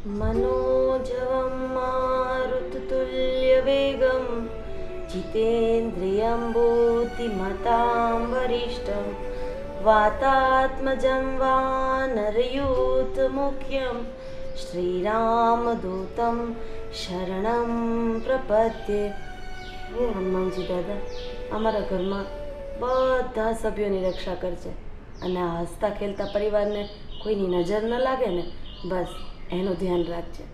मनोजवं मारुततुल्यवेगं जितेन्द्रियं बुद्धिमतां वरिष्ठं वातात्मजं वानरयूथमुख्यं श्रीरामदूतं शरणं प्रपद्ये। હે હનુમાનજી દાદા, અમારા ઘરમાં બધા સભ્યોની રક્ષા કરજે અને આ હસતા ખેલતા પરિવારને કોઈની નજર ન લાગે ને, બસ એનું ધ્યાન રાખજે.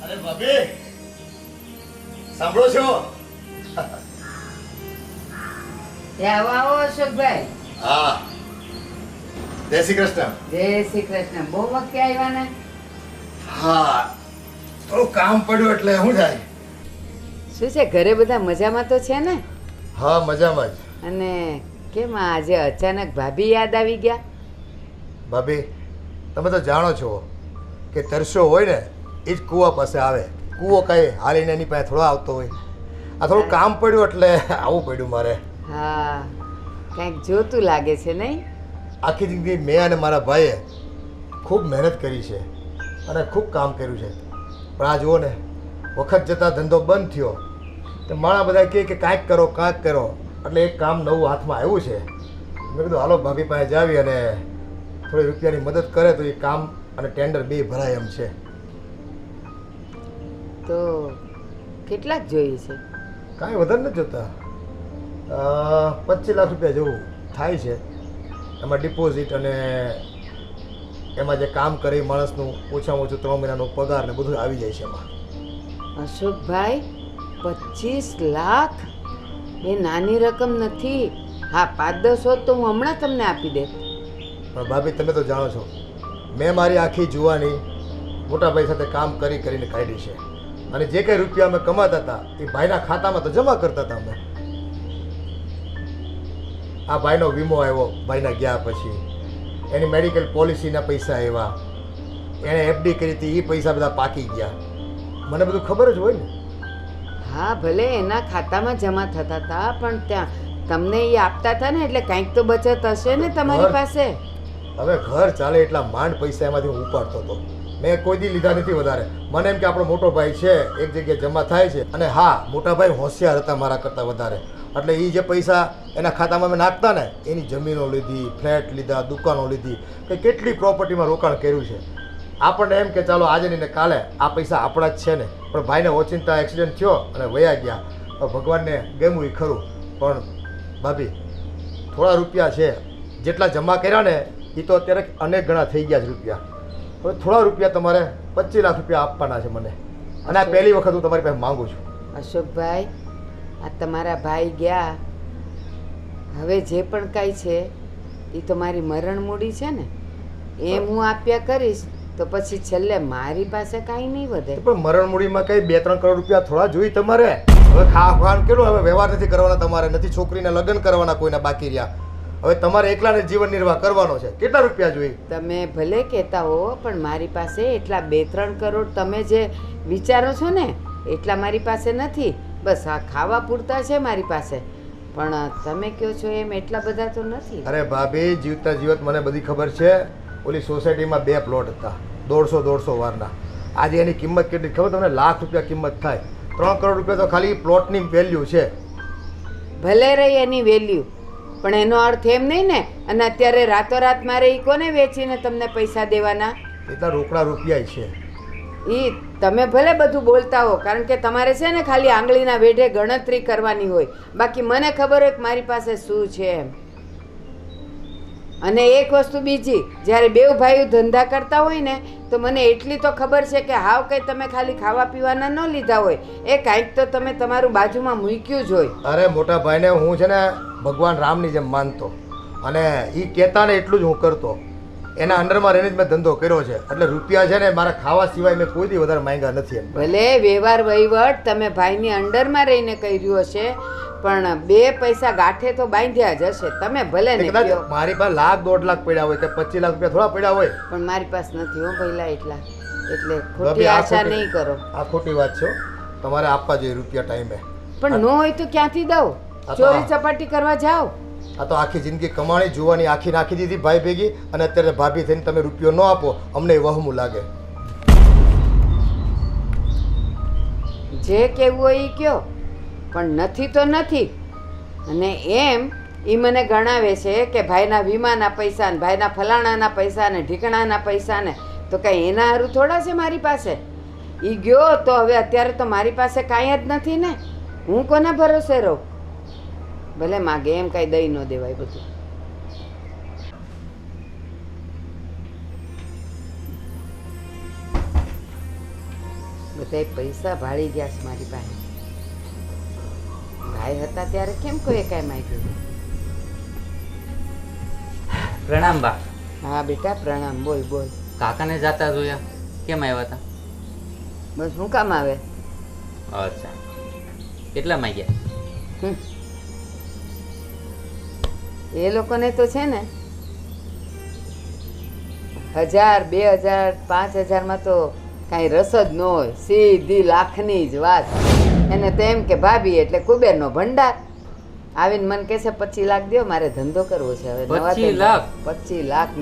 અરે ભાભી, સાંભળો છો? આવો આવો અશોકભાઈ. હા, જય શ્રી કૃષ્ણ. જય શ્રી કૃષ્ણ. બહુ વખતે આવ્યા ને? હા, થોડું કામ પડ્યું એટલે શું થાય? શું છે, ઘરે બધા મજામાં તો છે ને? હા, મજામાં જ. અને કેમ આજે અચાનક ભાભી યાદ આવી ગયા? ભાભી, તમે તો જાણો છો કે તરસ્યો હોય ને એ જ કૂવા પાસે આવે. કૂવો કઈ હાલીને એની પાસે થોડો આવતો હોય. આ થોડું કામ પડ્યું એટલે આવવું પડ્યું મારે. હા, કંઈક જોતું લાગે છે નહીં? આખી જિંદગી મેં અને મારા ભાઈએ ખૂબ મહેનત કરી છે અને ખૂબ કામ કર્યું છે, પણ આ જુઓ ને, વખત જતાં ધંધો બંધ થયો તો માણા બધા કહે કે કાંઈક કરો કાંઈક કરો, એટલે એક કામ નવું હાથમાં આવ્યું છે. મેં કીધું હાલો ભાભી પાસે જાવી અને થોડી રૂપિયાની મદદ કરે તો એ કામ અને ટેન્ડર બે ભરાય એમ છે. તો કેટલાક જોઈએ છે? કાંઈ વધારે નથી જોતા, 25 લાખ રૂપિયા જેવું થાય છે. એમાં ડિપોઝિટ અને એમાં જે કામ કરે માણસનું ઓછામાં ઓછું 3 મહિનાનો પગાર ને બધું આવી જાય છે એમાં. અશોકભાઈ, 25 લાખ એ નાની રકમ નથી. હા, 5-10 હોત તો હું હમણાં તમને આપી દે. પણ ભાભી, તમે તો જાણો છો મેં મારી આખી જુવાની મોટા ભાઈ સાથે કામ કરી કરીને કાઢી છે, અને જે કંઈ રૂપિયા અમે કમાતા હતા એ ભાઈના ખાતામાં તો જમા કરતા હતા અમે. આ ભાઈનો વીમો આવ્યો ભાઈના ગયા પછી, એની મેડિકલ પોલિસીના પૈસા આવ્યા, એણે એફડી કરી હતી એ પૈસા બધા પાકી ગયા. મને બધું ખબર જ હોય ને. હા, ભલે એના ખાતામાં જમા થતા હતા, પણ ત્યાં તમને એ આપતા હતા ને, એટલે કંઈક તો બચત હશે ને તમારી પાસે. હવે ઘર ચાલે એટલા માંડ પૈસા એમાંથી હું ઉપાડતો હતો. મેં કોઈ દી લીધા નથી વધારે. મને એમ કે આપણો મોટો ભાઈ છે, એક જગ્યાએ જમા થાય છે. અને હા, મોટા ભાઈ હોશિયાર હતા મારા કરતાં વધારે, એટલે એ જે પૈસા એના ખાતામાં મેં નાખતા ને, એની જમીનો લીધી, ફ્લેટ લીધા, દુકાનો લીધી, કે કેટલી પ્રોપર્ટીમાં રોકાણ કર્યું છે. આપણને એમ કે ચાલો આજે નહીં ને કાલે આ પૈસા આપણા જ છે ને, પણ ભાઈને ઓચિંતા એક્સિડન્ટ થયો અને વયા ગયા. ભગવાનને ગમ્યું એ ખરું, પણ ભાભી થોડા રૂપિયા છે, જેટલા જમા કર્યા ને એ તો અત્યારે અનેક ગણા થઈ ગયા છે રૂપિયા. હવે થોડા રૂપિયા તમારે 25 લાખ રૂપિયા આપવાના છે મને, અને આ પહેલી વખત હું તમારી પાસે માગું છું. અશોકભાઈ, આ તમારા ભાઈ ગયા, હવે જે પણ કાંઈ છે એ તો મારી મરણ મૂડી છે ને, એમ હું આપ્યા કરીશ તો પછી છેલ્લે મારી પાસે કાંઈ નહીં વધે. પણ મરણ મૂડીમાં કઈ 2-3 કરોડ રૂપિયા થોડા જોઈ તમારે? હવે ખાન કેટલું, હવે વ્યવહાર નથી કરવાના તમારે, નથી છોકરીને લગ્ન કરવાના કોઈના બાકી રહ્યા. હવે તમારે એકલાને જીવન નિર્વાહ કરવાનો છે. કેટલા રૂપિયા જોઈ? તમે ભલે કહેતા હો, પણ મારી પાસે એટલા 2-3 કરોડ તમે જે વિચારો છો ને એટલા મારી પાસે નથી. બસ આ ખાવા પૂરતા છે મારી પાસે, પણ તમે કહો છો એમ એટલા બધા તો નથી. અરે ભાભી, જીવતા જીવત મને બધી ખબર છે. ઓલી સોસાયટીમાં 2 પ્લોટ હતા 150 વારના. આજે એની કિંમત કેટલી ખબર તમને? લાખ રૂપિયા કિંમત થાય. 3 કરોડ રૂપિયા તો ખાલી પ્લોટની વેલ્યુ છે. ભલે રહી એની વેલ્યુ, પણ એનો અર્થ એમ નહીં ને. અને અત્યારે રાતોરાત મારે એ કોને વેચીને તમને પૈસા દેવાના? એટલા રોકડા રૂપિયા છે. એ તમે ભલે બધું બોલતા હો, કારણ કે તમારે છે ને ખાલી આંગળીના વેઢે ગણતરી કરવાની હોય, બાકી મને ખબર હોય કે મારી પાસે શું છે એમ. અને એક વસ્તુ બીજી, જ્યારે બેઉ ભાઈઓ ધંધા કરતા હોય ને તો મને એટલી તો ખબર છે કે હાવ કંઈ તમે ખાલી ખાવા પીવાના ન લીધા હોય, એ કાંઈક તો તમે તમારું બાજુમાં મૂક્યું જ હોય. અરે મોટા ભાઈને હું છે ને ભગવાન રામની જેમ માનતો, અને એ કહેતા ને એટલું જ હું કરતો. એના અંડરમાં રહીને જ મેં ધંધો કર્યો છે, એટલે રૂપિયા છે ને મારા ખાવા સિવાય મેં કોઈ દી વધારે માંગ્યા નથી. ભલે વ્યવહાર વહીવટ તમે ભાઈની અંડરમાં રહીને કર્યો છે, પણ 2 પૈસા ગાંઠે તો બાંધ્યા જ હશે. તમે ભલે ને કહો મારી પાસે લાખ 1.5 લાખ પડ્યા હોય કે 25 લાખ રૂપિયા થોડા પડ્યા હોય, પણ મારી પાસે નથી હો ભઈલા એટલા, એટલે ખોટી આશા નહીં કરો. આ ખોટી વાત છે. તમારે આપવા જોઈએ રૂપિયા ટાઈમે. પણ ન હોય તો ક્યાંથી દઉં? આ તો ચોરી ચપાટી કરવા જાઓ? આ તો આખી જિંદગી કમાણી જોવાની આખી નાખી દીધી ભાઈ ભેગી, અને અત્યારે ભાભી થઈને તમે રૂપિયો ન આપો, અમને વહમું લાગે. જે કહેવું હોય એ કયો, પણ નથી તો નથી. અને એમ એ મને ગણાવે છે કે ભાઈના વીમાના પૈસા ને ભાઈના ફલાણાના પૈસા ને ઢીકણાના પૈસા ને, તો કાંઈ એના હારું થોડા છે મારી પાસે? એ ગયો તો હવે અત્યારે તો મારી પાસે કાંઈ જ નથી ને. હું કોના ભરોસે રહું? ભલે માગે એમ કાંઈ દઈ ન દેવાય બધું. બધાય પૈસા ભાળી ગયા છે મારી પાસે. ભાઈ હતા ત્યારે કેમ કોઈ કાંઈ માંગ્યું? પ્રણામ બા. હા બેટા પ્રણામ. બોલ બોલ. કાકાને જાતા જોયા, કેમ આવ્યા હતા? બસ શું કામ આવે? અચ્છા, કેટલા માંગ્યા? હમ. એ લોકોને તો છે ને 1000, 2000, 5000 તો કાંઈ રસ જ ન હોય. સીધી લાખની જ વાત. એને તો એમ કે ભાભી એટલે કુબેરનો ભંડાર. આવીને મને કહેશે 25 લાખ દ્યો, મારે ધંધો કરવો છે હવે. 25 લાખ? 25 લાખ.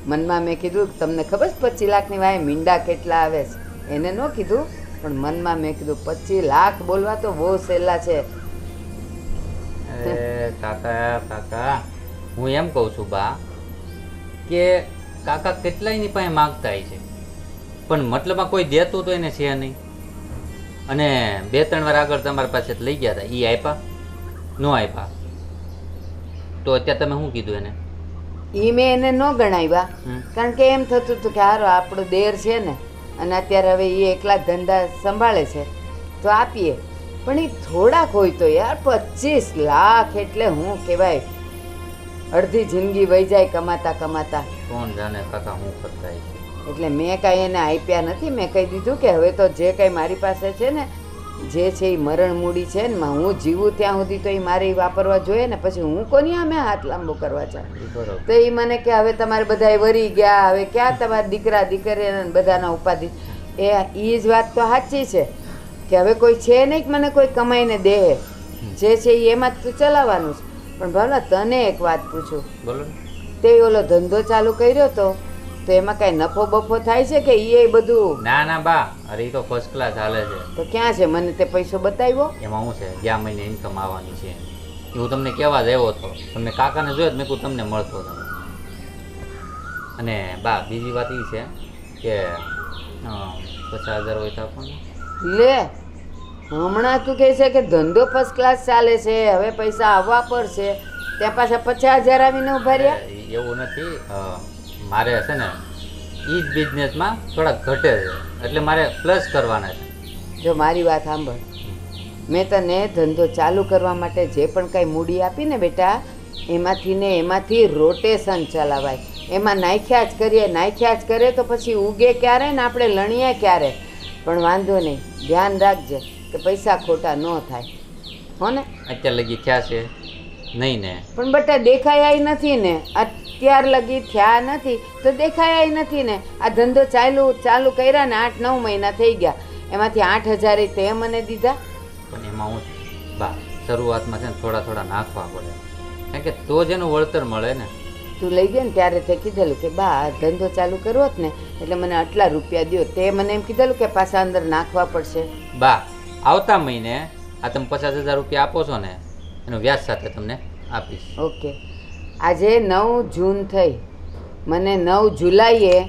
મનમાં કીધું તમને ખબર છે 25 લાખની વાય મીંડા કેટલા આવે છે? એને ન કીધું, પણ મનમાં મેં કીધું 25 લાખ બોલવા તો બહુ સહેલા છે. અરે કાકા, હું એમ કહું છું બા કે કાકા કેટલાયની પાસે માગતા છે, પણ મતલબમાં કોઈ દેતું તો એને છે નહીં. અને 2-3 વાર આગળ તમારી પાસે લઈ ગયા હતા, એ આપ્યા ન આપ્યા? તો અત્યારે તમે શું કીધું એને? એ મેં એને ન ગણાવ્યા, કારણ કે એમ થતું હતું કે હારો આપણો દેર છે ને, અને અત્યારે હવે એ એકલા ધંધા સંભાળે છે તો આપીએ. પણ એ થોડાક હોય તો યાર 25 લાખ એટલે હું કહેવાય અડધી જિંદગી વહી જાય કમાતા કમાતા. કોણ જાણે કાકા હું કરતા છે. એટલે મેં કાંઈ એને આપ્યા નથી. મેં કહી દીધું કે હવે તો જે કાંઈ મારી પાસે છે ને, જે છે એ મરણ મૂડી છે ને, હું જીવું ત્યાં સુધી તો એ મારે વાપરવા જોઈએ ને. પછી હું કોની આમે હાથ લાંબો કરવા ચાહું? બરોબર. તો એ મને કે હવે તમારે બધા વરી ગયા, હવે ક્યાં તમારા દીકરા દીકરી બધાના ઉપાધિ. એ જ વાત તો સાચી છે કે હવે કોઈ છે નહીં કે મને કોઈ કમાઈને દે. જે છે એ એમાં જ તું ચલાવવાનું છે. પણ ભાવના તને એક વાત પૂછું, બોલો. તે ઓલો ધંધો ચાલુ કર્યો તો એમાં કાંઈ નફો બફો થાય છે કે એ બધું? ના બા, અરે એ તો ફર્સ્ટ ક્લાસ હાલે છે. તો ક્યાં છે? મને તે પૈસો બતાવ્યો? એમાં શું છે, ગયા મહિને ઇન્કમ આવવાની છે. એ હું તમને કહેવા જ આવ્યો હતો. તમને કાકાને જોયો મેં કહું તમને મળતો હતો. અને બા બીજી વાત એ છે કે 50,000 હોય તો આપો ને. લે, હમણાં તું કહે છે કે ધંધો ફર્સ્ટ ક્લાસ ચાલે છે, હવે પૈસા આવવા પડશે, ત્યાં પાછા 50,000 આવીને ઉભા રહ્યા? એવું નથી, મારે છે ને એ જ બિઝનેસમાં થોડાક ઘટે છે, એટલે મારે પ્લસ કરવાના છે. જો મારી વાત સાંભળ, મેં તને ધંધો ચાલુ કરવા માટે જે પણ કાંઈ મૂડી આપી ને બેટા, એમાંથી રોટેશન ચલાવાય. એમાં નાખ્યા જ કરે તો પછી ઉગે ક્યારે ને આપણે લણીએ ક્યારે. પણ વાંધો નહીં, ધ્યાન રાખજે કે પૈસા ખોટા ન થાય, હો ને? અત્યાર લગી થયા છે નહીં ને? પણ બેટા દેખાયા નથી ને, અત્યાર લગી થયા નથી તો દેખાયા નથી ને. આ ધંધો ચાલુ કર્યા ને 8-9 મહિના થઈ ગયા, એમાંથી 8,000 તે મને દીધા. પણ એમાં હું બા શરૂઆતમાં છે ને થોડા નાખવા પડે, કારણ કે તો જ એનું વળતર મળે ને. તું લઈ ગયો ને ત્યારે તે કીધેલું કે બા આ ધંધો ચાલુ કરવો જ ને એટલે મને આટલા રૂપિયા દ્યો. તે મને એમ કીધેલું કે પાછા અંદર નાખવા પડશે. બા આવતા મહિને આ તમે 50,000 રૂપિયા આપો છો ને, એનું વ્યાજ સાથે તમને આપીશ. ઓકે, આજે 9 જૂન થઈ, મને 9 જુલાઈએ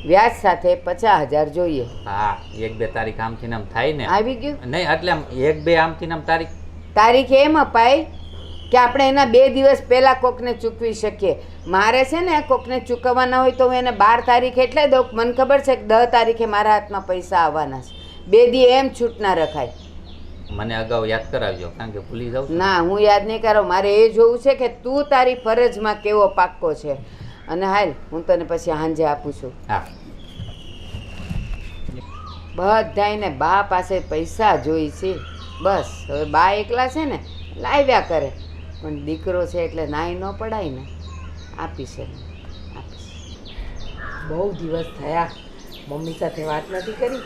વ્યાજ સાથે 50,000 જોઈએ. હા, 1-2 તારીખ આમથી ને આમ થાય ને. આવી ગયું? નહીં, એટલે આમ 1-2 આમથી ને આમ તારીખ એમ અપાય કે આપણે એના 2 દિવસ પહેલાં કોકને ચૂકવી શકીએ. મારે છે ને કોકને ચૂકવવાના હોય તો હું એને 12 તારીખે એટલે દઉં. મને ખબર છે કે 10 તારીખે મારા હાથમાં પૈસા આવવાના છે. 2 દી એમ છૂટ ના રખાય. મને અગાઉ યાદ કરાવજો, કારણ કે ભૂલી જાઉં છું. ના, હું યાદ નહીં કરાવું. મારે એ જોવું છે કે તું તારી ફરજમાં કેવો પાક્કો છે. અને હાલ હું તને પછી સાંજે આપું છું. હા, બધાયને બા પાસે પૈસા જોઈ છે. બસ હવે બા એકલા છે ને લાવ્યા કરે, પણ દીકરો છે એટલે નાઈ ન પડાય ને. આપીશ. બહુ દિવસ થયા મમ્મી સાથે વાત નથી કરી,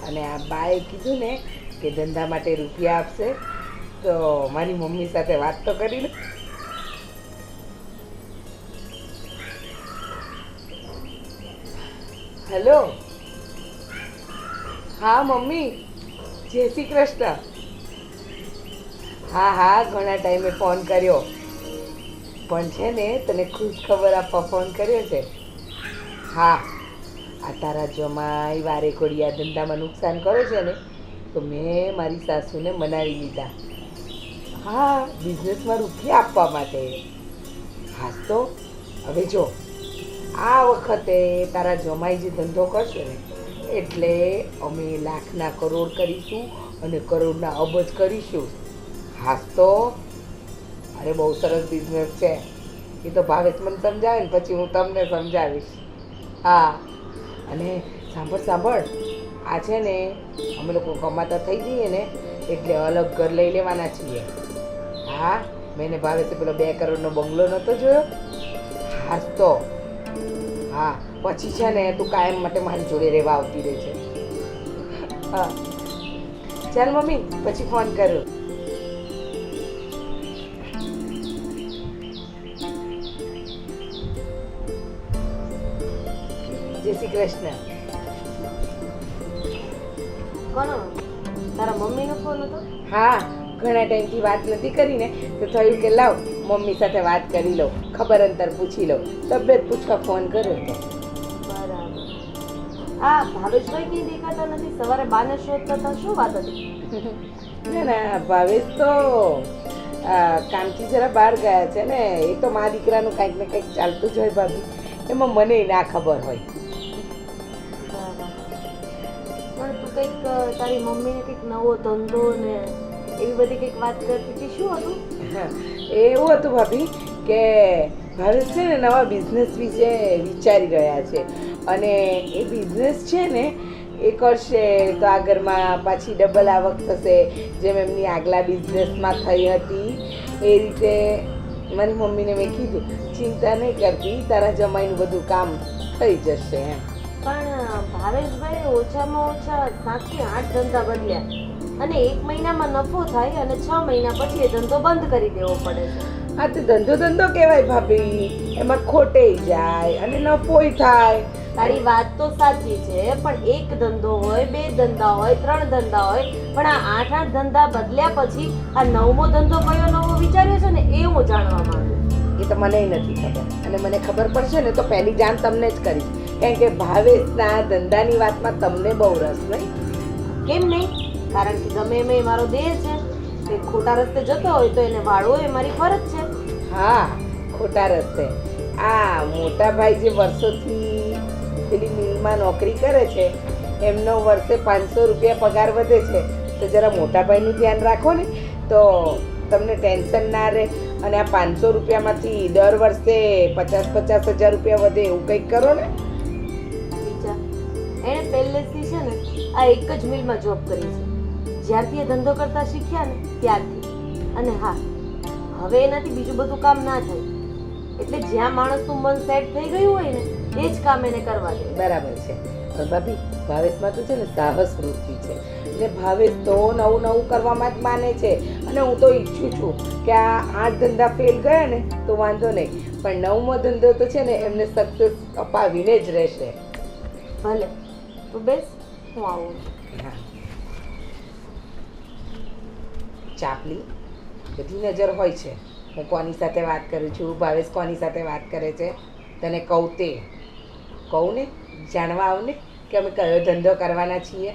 અને આ બાએ કીધું ને કે ધંધા માટે રૂપિયા આપશે તો મારી મમ્મી સાથે વાત તો કરી લે. હેલો, હા મમ્મી, જય શ્રી કૃષ્ણ. હા હા, ઘણા ટાઈમે ફોન કર્યો, પણ છે ને તને ખુશ ખબર આપવા ફોન કર્યો છે. હા, આ તારા જમાઈ વારે ઘડી આ ધંધામાં નુકસાન કરે છે ને, તો મેં મારી સાસુને મનાવી લીધા. હા, બિઝનેસમાં રૂપિયા આપવા માટે. હાસ તો હવે જો, આ વખતે તારા જમાઈ જે ધંધો કરશે ને, એટલે અમે લાખના કરોડ કરીશું અને કરોડના અબજ કરીશું. હાસ તો અરે બહુ સરસ બિઝનેસ છે. એ તો ભાવેશ મને સમજાવે ને પછી હું તમને સમજાવીશ. હા, અને સાંભળ, આ છે ને અમે લોકો કમાતા થઈ જઈએ ને એટલે અલગ ઘર લઈ લેવાના છીએ. હા, મેં ભાવેશે પેલો 2 કરોડનો બંગલો નહોતો જોયો? હાસ તો હા, પછી છે ને તું કાયમ માટે મારી જોડે રહેવા આવતી રહે છે. હા ચાલ મમ્મી, પછી ફોન કરું. જય શ્રી કૃષ્ણ. કોનો? તારા મમ્મીનો ફોન હતો? હા, ઘણા ટાઈમથી વાત નથી કરી ને તો થયું કે લાવ મમ્મી સાથે વાત કરી લઉં, ખબર અંતર પૂછી લઉં, તબિયત પૂછવા ફોન કર્યો હતો. બરાબર. આ ભાવેશભાઈ ક્યાંય દેખાતા નથી? સવારે બાને શોધતા હતા, શું વાત હતી? ના ભાવેશ તો કામથી જરા બહાર ગયા છે ને. એ તો મા દીકરાનું કંઈક ને કંઈક ચાલતું જ હોય ભાભી, એમાં મને ના ખબર હોય. પણ તું કંઈક તારી મમ્મીને કંઈક નવો ધંધો ને એવી બધી કંઈક વાત કરતી હતી, શું હતું? એવું હતું ભાભી કે ભાવેશ છે ને નવા બિઝનેસ વિશે વિચારી રહ્યા છે, અને એ બિઝનેસ છે ને એ કરશે તો આ ઘરમાં પાછી ડબલ આવક થશે, જેમ એમની આગલા બિઝનેસમાં થઈ હતી એ રીતે. મારી મમ્મીને મેં કીધું ચિંતા નહીં કરતી, તારા જમાઈનું બધું કામ થઈ જશે એમ. પણ ભાવેશભાઈ ઓછામાં ઓછા 7 થી 8 ધંધા બદલ્યા, અને 1 મહિનામાં નફો થાય અને 6 મહિના પછી એ ધંધો બંધ કરી દેવો પડે છે. આ તો ધંધો કહેવાય ભાભી, એમાં ખોટેય જાય અને નફોય થાય. તારી વાત તો સાચી છે, પણ એક ધંધો હોય, 2 ધંધા હોય, 3 ધંધા હોય, પણ આ 8 ધંધા બદલ્યા પછી આ 9મો ધંધો કયો નવો વિચાર્યો છે ને એ હું જાણવા માંગુ. એ તો મને નથી ખબર, અને મને ખબર પડશે ને તો પહેલી જાણ તમને જ કરીશ, કારણ કે ભાવેશના ધંધાની વાતમાં તમને બહુ રસ નહીં. કેમ નહીં? કારણ કે ગમે એમ એ મારો દેહ છે, તે ખોટા રસ્તે જતો હોય તો એને વાળવો એ મારી ફરજ છે. હા, ખોટા રસ્તે. આ મોટા ભાઈ જે વર્ષોથી પેલી મિલમાં નોકરી કરે છે, એમનો વર્ષે 500 રૂપિયા પગાર વધે છે, તો જરા મોટા ભાઈનું ધ્યાન રાખો ને તો તમને ટેન્શન ના રહે. અને આ 500 રૂપિયામાંથી દર વર્ષે 50,000 રૂપિયા વધે એવું કંઈક કરો ને. વિચાર, એણે પહેલેથી છે ને આ એક જ મિલમાં જોબ કરી છે, જ્યારથી એ ધંધો કરતા શીખ્યા ને ત્યારથી. અને હા, હવે એનાથી બીજું બધું કામ ના થાય, એટલે જ્યાં માણસનું મન સેટ થઈ ગયું હોય ને એ જ કામ એને કરવા દે. બરાબર છે. પણ ભાભી, ભાવેશમાં તો છે ને સાહસ વૃત્તિ છે, એટલે ભાવેશ તો નવું કરવામાં જ માને છે. અને હું તો ઈચ્છું છું કે આ 8 ધંધા ફેલ ગયા ને તો વાંધો નહીં, પણ 9મો ધંધો તો છે ને એમને સક્સેસ અપાવીને જ રહેશે. ભલે, તું બેસ, હું આવું. હા, ચાપલી બધી નજર હોય છે. હું કોની સાથે વાત કરું છું, ભાવેશ કોની સાથે વાત કરે છે, તને કહું ને, જાણવા આવ ને કે અમે કયો ધંધો કરવાના છીએ.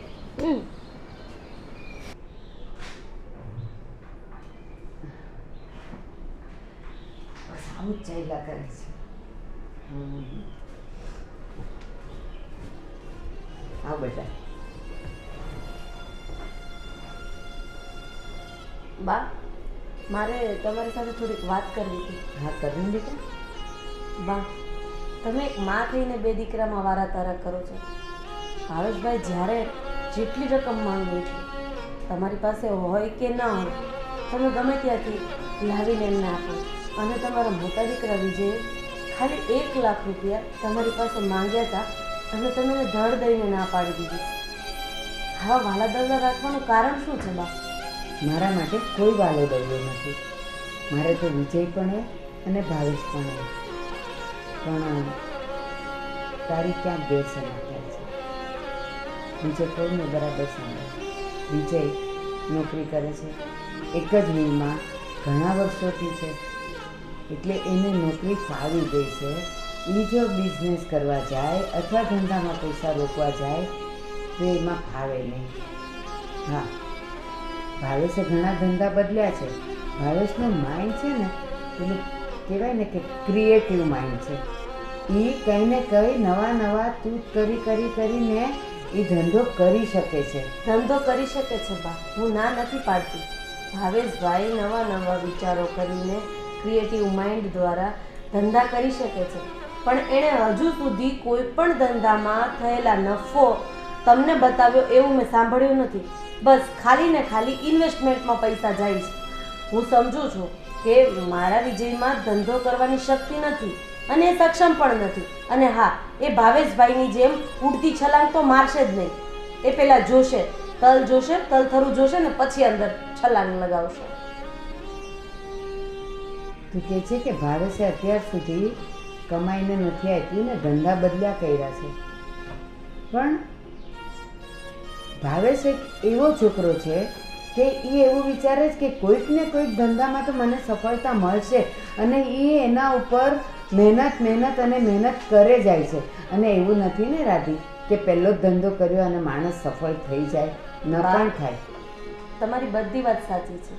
આવું જ ચાલ્યા કરે છે. હા બેટા. બા, મારે તમારી સાથે થોડીક વાત કરવી હતી. હા, કરી દીધું. બા, તમે એક માં થઈને 2 દીકરામાં વારા તારા કરો છો. ભાવેશભાઈ જ્યારે જેટલી રકમ માંગવી છે તમારી પાસે હોય કે ના હોય, તમે ગમે ત્યાંથી લાવીને એમને આપો. અને તમારા મોટા દીકરા વિજયે ખાલી 1 લાખ રૂપિયા તમારી પાસે માંગ્યા હતા અને તમે એને ધડ દઈને ના પાડી દીધી. આવા વાલા દવલા રાખવાનું કારણ શું છે બા? મારા માટે કોઈ વાલો દવલો નથી. મારે તો વિજય પણ અને ભાવેશ પણ પણ તારી ક્યાંક ગેરસમજ થાય છે. વિજય કોઈને બરાબર સાંભળે. વિજય નોકરી કરે છે, એક જ મિલમાં ઘણા વર્ષોથી છે, એટલે એને નોકરી ફાવી ગઈ છે. એ જો બિઝનેસ કરવા જાય અથવા ધંધામાં પૈસા રોકવા જાય તો એમાં ફાવે નહીં. હા, ભાવેશે ઘણા ધંધા બદલ્યા છે. ભાવેશનું માઇન્ડ છે ને પેલું કહેવાય ને કે ક્રિએટિવ માઇન્ડ છે. એ કંઈ ને કંઈ નવા તું કરીને એ ધંધો કરી શકે છે. ધંધો કરી શકે છે બા, હું ના નથી પાડતી. ભાવેશભાઈ નવા વિચારો કરીને ક્રિએટિવ માઇન્ડ દ્વારા ધંધા કરી શકે છે, પણ એણે હજુ સુધી કોઈ પણ ધંધામાં થયેલા નફો તમને બતાવ્યો એવું મેં સાંભળ્યું નથી. બસ ખાલી ને ખાલી ઇન્વેસ્ટમેન્ટમાં પૈસા જાય છે. હું સમજુ છું કે મારા વિજયમાં ધંધો કરવાની શક્તિ નથી અને એ સક્ષમ પણ નથી. અને હા, એ ભાવેશભાઈની જેમ ઉડતી છલાંગ તો મારશે જ નહીં. એ પહેલાં જોશે, તલથરું જોશે ને પછી અંદર છલાંગ લગાવશે. તું કહે છે કે ભાવેશે અત્યાર સુધી કમાઈને નથી આપ્યું ને ધંધા બદલ્યા કર્યા છે, પણ ભાવેશ એક એવો છોકરો છે કે એ એવું વિચારે છે કે કોઈક ને કોઈક ધંધામાં તો મને સફળતા મળશે અને એ એના ઉપર મહેનત કરે જાય છે. અને એવું નથી ને રાધી કે પહેલો જ ધંધો કર્યો અને માણસ સફળ થઈ જાય, ન પણ થાય. તમારી બધી વાત સાચી છે.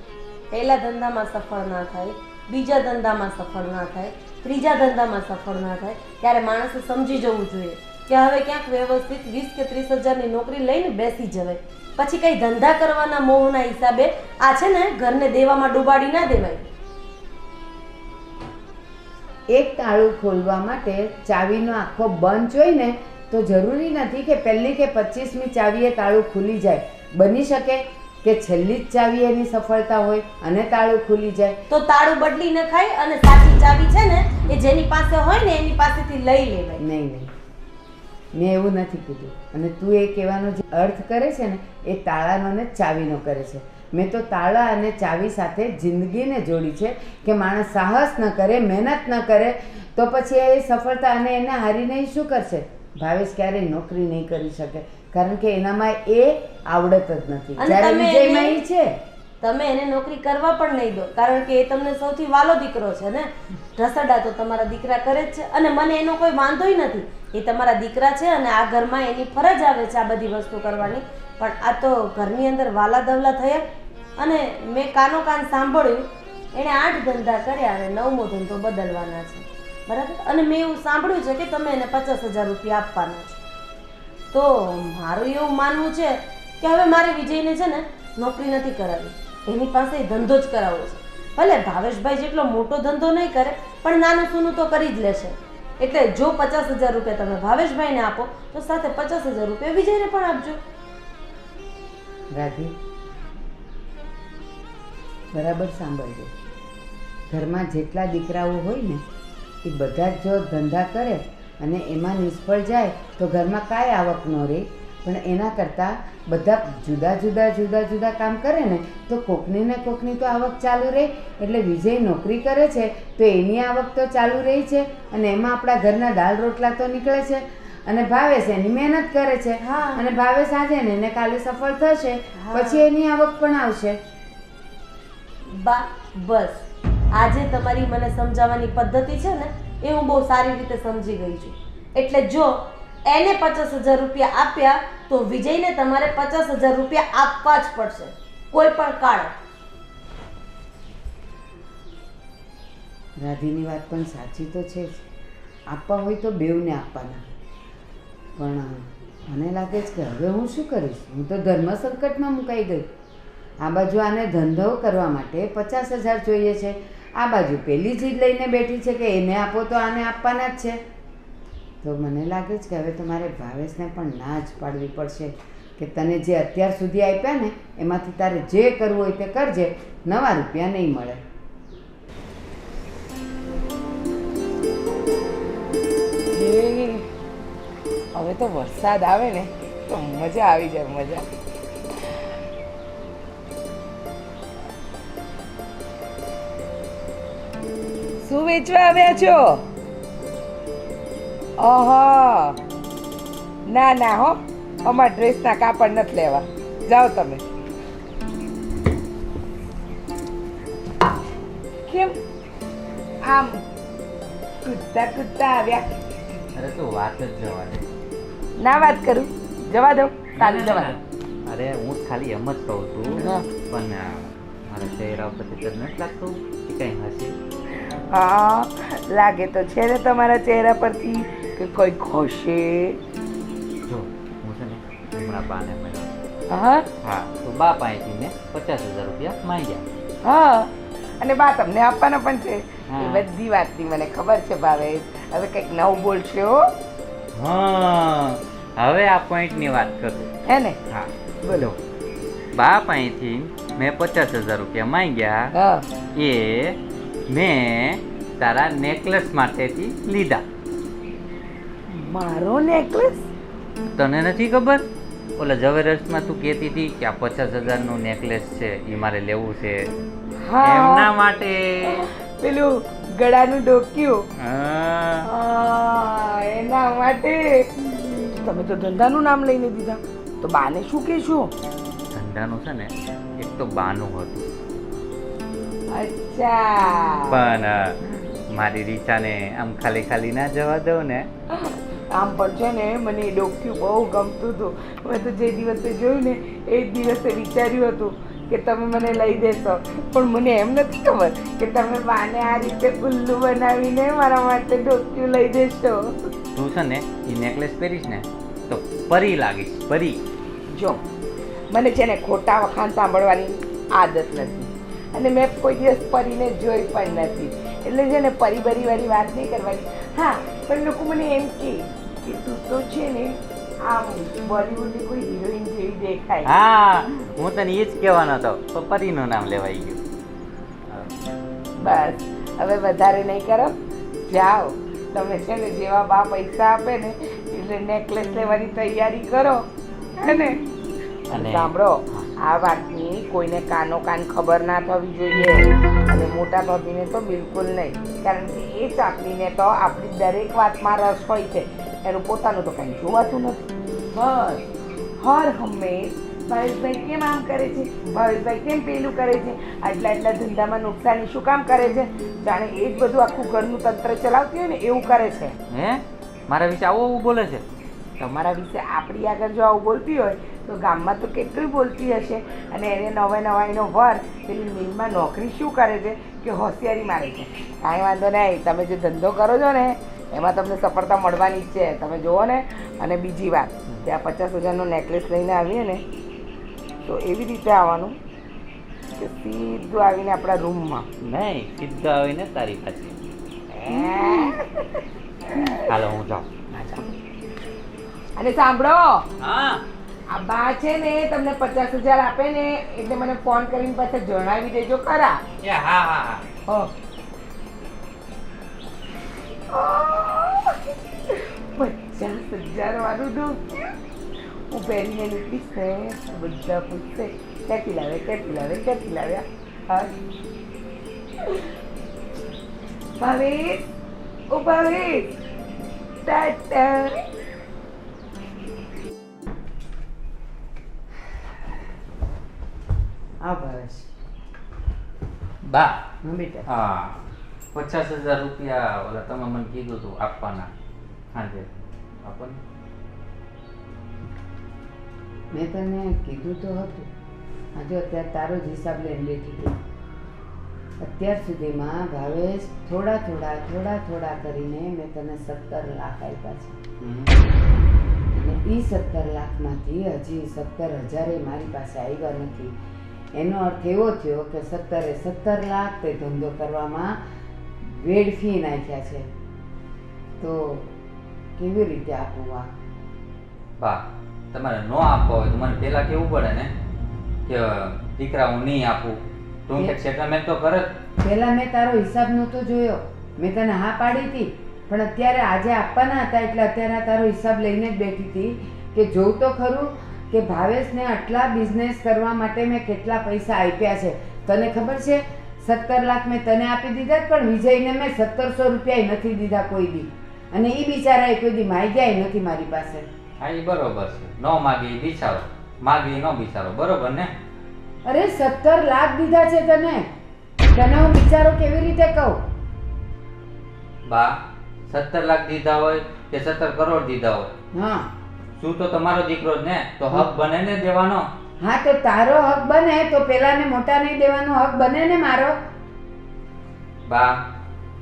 પહેલા ધંધામાં સફળ ના થાય, બીજા ધંધામાં સફળ ના થાય, ત્રીજા ધંધામાં સફળ ના થાય, ત્યારે માણસે સમજી જવું જોઈએ કે હવે ક્યાંક વ્યવસ્થિત 20 કે 30 હજારની નોકરી લઈને બેસી જવાય. પછી કંઈ ધંધા કરવાના મોહના હિસાબે આ છે ને ઘરને દેવામાં ડૂબાડી ના દેવાય. એક તાળું ખોલવા માટે ચાવીનો આખો બંચ હોય ને તો જરૂરી નથી કે પહેલી કે 25મી ચાવીએ તાળું ખુલી જાય. બની શકે કે છેલ્લી જ ચાવી એની સફળતા હોય અને તાળું ખુલી જાય. તો તાળું બદલી ન ખાય અને સાચી ચાવી છે ને એ જેની પાસે હોય ને એની પાસેથી લઈ લેવાય. નહીં, મેં એવું નથી કીધું. અને તું એ કહેવાનો જે અર્થ કરે છે ને એ તાળાનો ને ચાવીનો કરે છે. મેં તો તાળા અને ચાવી સાથે જિંદગીને જોડી છે કે માણસ સાહસ ન કરે, મહેનત ન કરે તો પછી એ સફળતા અને એને હારીને શું કરશે? ભાવેશ ક્યારેય નોકરી નહીં કરી શકે, કારણ કે એનામાં એ આવડત જ નથી. જ્યારે વિજયમાં એ છે. તમે એને નોકરી કરવા પણ નહીં દો, કારણ કે એ તમને સૌથી વાલો દીકરો છે ને. ઢસડા તો તમારા દીકરા કરે જ છે અને મને એનો કોઈ વાંધોય નથી. એ તમારા દીકરા છે અને આ ઘરમાં એની ફરજ આવે છે આ બધી વસ્તુ કરવાની. પણ આ તો ઘરની અંદર વાલા દવલા થયા અને મેં કાનો કાન સાંભળ્યું એણે 8 ધંધા કર્યા અને 9મો ધંધો બદલવાના છે, બરાબર? અને મેં એવું સાંભળ્યું છે કે તમે એને 50,000 રૂપિયા આપવાના છો. તો મારું એવું માનવું છે કે હવે મારે વિજયને છે ને નોકરી નથી કરાવી, એની પાસે ધંધો જ કરાવવો છે. ભલે ભાવેશભાઈ જેટલો મોટો ધંધો નહીં કરે પણ નાનું સૂનું તો કરી જ લેશે. એટલે જો 50,000 રૂપિયા તમે ભાવેશભાઈને આપો તો સાથે 50,000 રૂપિયા વિજયને પણ આપજો. રાધી, બરાબર સાંભળજો. ઘરમાં જેટલા દીકરાઓ હોય ને એ બધા જ જો ધંધા કરે અને એમાં નિષ્ફળ જાય તો ઘરમાં કાંઈ આવક ન રહે. પણ એના કરતાં બધા જુદા કામ કરે ને તો કોકની ને કોકની તો આવક ચાલુ રહે. એટલે વિજય નોકરી કરે છે તો એની આવક તો ચાલુ રહી છે અને એમાં આપણા ઘરના દાળ રોટલા તો નીકળે છે. અને ભાવેશ એની મહેનત કરે છે અને ભાવેશ આજે ને એને કાલે સફળ થશે, પછી એની આવક પણ આવશે. બસ આજે તમારી મને સમજાવવાની પદ્ધતિ છે ને એ હું બહુ સારી રીતે સમજી ગઈ છું. એટલે જો એને 50,000 રૂપિયા આપ્યા તો વિજયને તમારે 50,000 રૂપિયા આપવા જ પડશે, કોઈ પણ કાળે. રાધીની વાત પણ સાચી તો છે જ. આપવા હોય તો બેઉને આપવાના. પણ મને લાગે છે કે હવે હું શું કરીશ? હું તો ધર્મ સંકટમાં મુકાઈ ગઈ. આ બાજુ આને ધંધો કરવા માટે 50,000 જોઈએ છે, આ બાજુ પેલી ચીજ લઈને બેઠી છે કે એને આપો તો આને આપવાના જ છે. તો મને લાગે છે કે હવે તમારે ભાવેશને પણ ના જ પાડવી પડશે કે તને જે અત્યાર સુધી આપ્યા ને એમાંથી તારે જે કરવું હોય તે કરજે, નવા રૂપિયા નહીં મળે. હવે તો વરસાદ આવે ને તો મજા આવી જાય, મજા. શું વેચવા આવ્યા છો? ઓહો, ના ના હો, અમારા ડ્રેસના કાપડ નથી લેવા. જાઓ તમે. કેમ આમ કૂદતા કૂદતા આવ્યા? અરે તું વાત જ જવા દે. ના વાત કરું, જવા દો, ચાલુ જવા દો. અરે હું ખાલી એમ જ કહું છું હા. પણ મારા ચહેરા ઉપરથી તને નથી લાગતું કે કંઈ હસી? હા, લાગે તો છે ને તમારા ચહેરા પરથી કે કંઈક હશે. જો હું છે ને હમણાં બાને મળ્યો. હા હા તો બા પાસેથી મેં 50,000 રૂપિયા માંગ્યા. હા, અને બા તમને આપવાના પણ છે. હા. એ બધી વાતની મને ખબર છે ભાવેશ. હવે કંઈક નવું બોલશે હો, હા હવે આ પોઈન્ટની વાત કરું. હે ને? હા બોલો. બા પાસેથી મેં 50,000 રૂપિયા માંગ્યા. હા, એ મેં તારા નેકલેસ માટેથી લીધા. મારો નેકલેસ? તને નથી ખબર? ઓલા ઝવેરસમાં તું કહેતી હતી કે આ 50,000નું નેકલેસ છે એ મારે લેવું છે. એમના માટે. પેલું ગળાનું ડોક્યું. હા. હા, એના માટે. તમે તો ધંધાનું નામ લઈને દીધા, તો બાને શું કહેશો? ધંધાનું છે ને એક તો બાનું હતું અચ્છા, પણ મારી રીચાને આમ ખાલી ખાલી ના જવા દઉં ને. આમ પણ છે ને મને એ ડોક્યું બહુ ગમતું હતું. મેં તો જે દિવસે જોયું ને એ જ દિવસે વિચાર્યું હતું કે તમે મને લઈ દેશો, પણ મને એમ નથી ખબર કે તમે બાને આ રીતે ઉલ્લુ બનાવીને મારા માટે ડોક્યું લઈ દેશો. તું છે ને એ નેકલેસ પહેરીશ ને તો પરી લાગીશ, પરી. જો મને છે ને ખોટા વખાણ સાંભળવાની આદત નથી, અને મેં કોઈ દિવસ પરીને જોઈ પણ નથી, એટલે છે ને પરિબરીવાળી વાત નહીં કરવાની. હા, પણ લોકો મને એમ કે તું તો છે ને આમ બોલિવૂડની કોઈ હિરોઈન જેવી દેખાય. હા હું તને એ જ કહેવાનો હતો, પણ પરીનું નામ લેવાઈ ગયું. બસ હવે વધારે નહીં કરો, જાઓ. તમે છે ને જેવા બા પૈસા આપે ને એટલે નેકલેસ લેવાની તૈયારી કરો, હે ને? અને સાંભળો, આ વાતની કોઈને કાનો કાન ખબર ના થવી જોઈએ, અને મોટા ભાભીને તો બિલકુલ નહીં, કારણ કે એ ચાકલીને તો આપણી દરેક વાતમાં રસ હોય છે, એનું પોતાનું તો કંઈ જોવાતું નથી. બસ હર હંમેશ ભાવેશભાઈ કેમ આમ કરે છે, ભાવેશભાઈ કેમ પેલું કરે છે, આટલા ધંધામાં નુકસાની શું કામ કરે છે, જાણે એ જ બધું આખું ઘરનું તંત્ર ચલાવતી હોય ને એવું કરે છે. હે મારા વિશે આવું બોલે છે? તમારા વિશે આપણી આગળ જો આવું બોલતી હોય તો ગામમાં તો કેટલું બોલતી હશે. અને એને નવાઈનો વર પેલી મિલમાં નોકરી શું કરે છે કે હોશિયારી મારે છે. કાંઈ વાંધો નહીં, તમે જે ધંધો કરો છો ને એમાં તમને સફળતા મળવાની જ છે, તમે જુઓ ને. અને બીજી વાત કે આ 50,000નો નેકલેસ લઈને આવીએ ને તો એવી રીતે આવવાનું કે સીધું આવીને આપણા રૂમમાં. નહીં, સીધો આવીને તારી પાસે. હાલો હું જાઉં. અને સાંભળો, હા આ બા છે ને તમને 50,000 આપે ને એટલે મને ફોન કરીને પાછા જણાવી દેજો ખરા. હા હા હા. 50,000 વાળું ડોક્યું હું પહેરીને નીકળીશ ને તો બધા પૂછશે ક્યાંથી લાવ્યા. હા ભાવેશ, ઓ ભાવેશ, ટાટા. આ ભાવેશ. બા હા બેટા. હા 50,000 રૂપિયા ઓલા તમે મને કીધું હતું આપવાના, હાજે આપો ને. મેં તને કીધું તો હતું, આજે અત્યારે તારો જ હિસાબ લઈને બેઠી હતી. અત્યાર સુધીમાં ભાવેશ થોડા કરીને મેં તને 17 લાખ આપ્યા છે, અને એ 17 લાખમાંથી હજી 17,000 મારી પાસે આવ્યા નથી. એનો અર્થ એવો થયો કે 17 લાખ તે ધંધો કરવામાં વેડફી નાખ્યા છે. તો કેવી રીતે આપવું આ? બા તમારે ન આપવો હોય તો મને પહેલા કેવું પડે ને કે દીકરા હું નહીં આપું, તું કે સેટલમેન્ટ તો કર જ. પહેલાં મેં તારો હિસાબ નહોતો જોયો, મેં તને હા પાડી હતી, પણ અત્યારે આજે આપવાના હતા એટલે અત્યારે આ તારો હિસાબ લઈને જ બેઠી હતી કે જોઉં તો ખરું કે ભાવેશને આટલા બિઝનેસ કરવા માટે મેં કેટલા પૈસા આપ્યા છે. તને ખબર છે 17 લાખ મેં તને આપી દીધા પણ વિજયને મેં 1700 રૂપિયા નથી દીધા કોઈ દી, અને એ બિચારાએ કોઈ દી માગ્યા નથી મારી પાસે. હા એ બરોબર છે, ન માગી બિચારો, માગી ન બિચારો, બરોબર ને? અરે 17 લાખ દીધા છે તને, તને હું બિચારો કેવી રીતે કહું? બા 17 લાખ દીધા હોય કે 17 કરોડ દીધા હોય, હા શું તો તમારો દીકરો જ ને, તો હક બને ને દેવાનો. હા તો તારો હક બને તો પેલાને મોટાને દેવાનો હક બને ને મારો. બા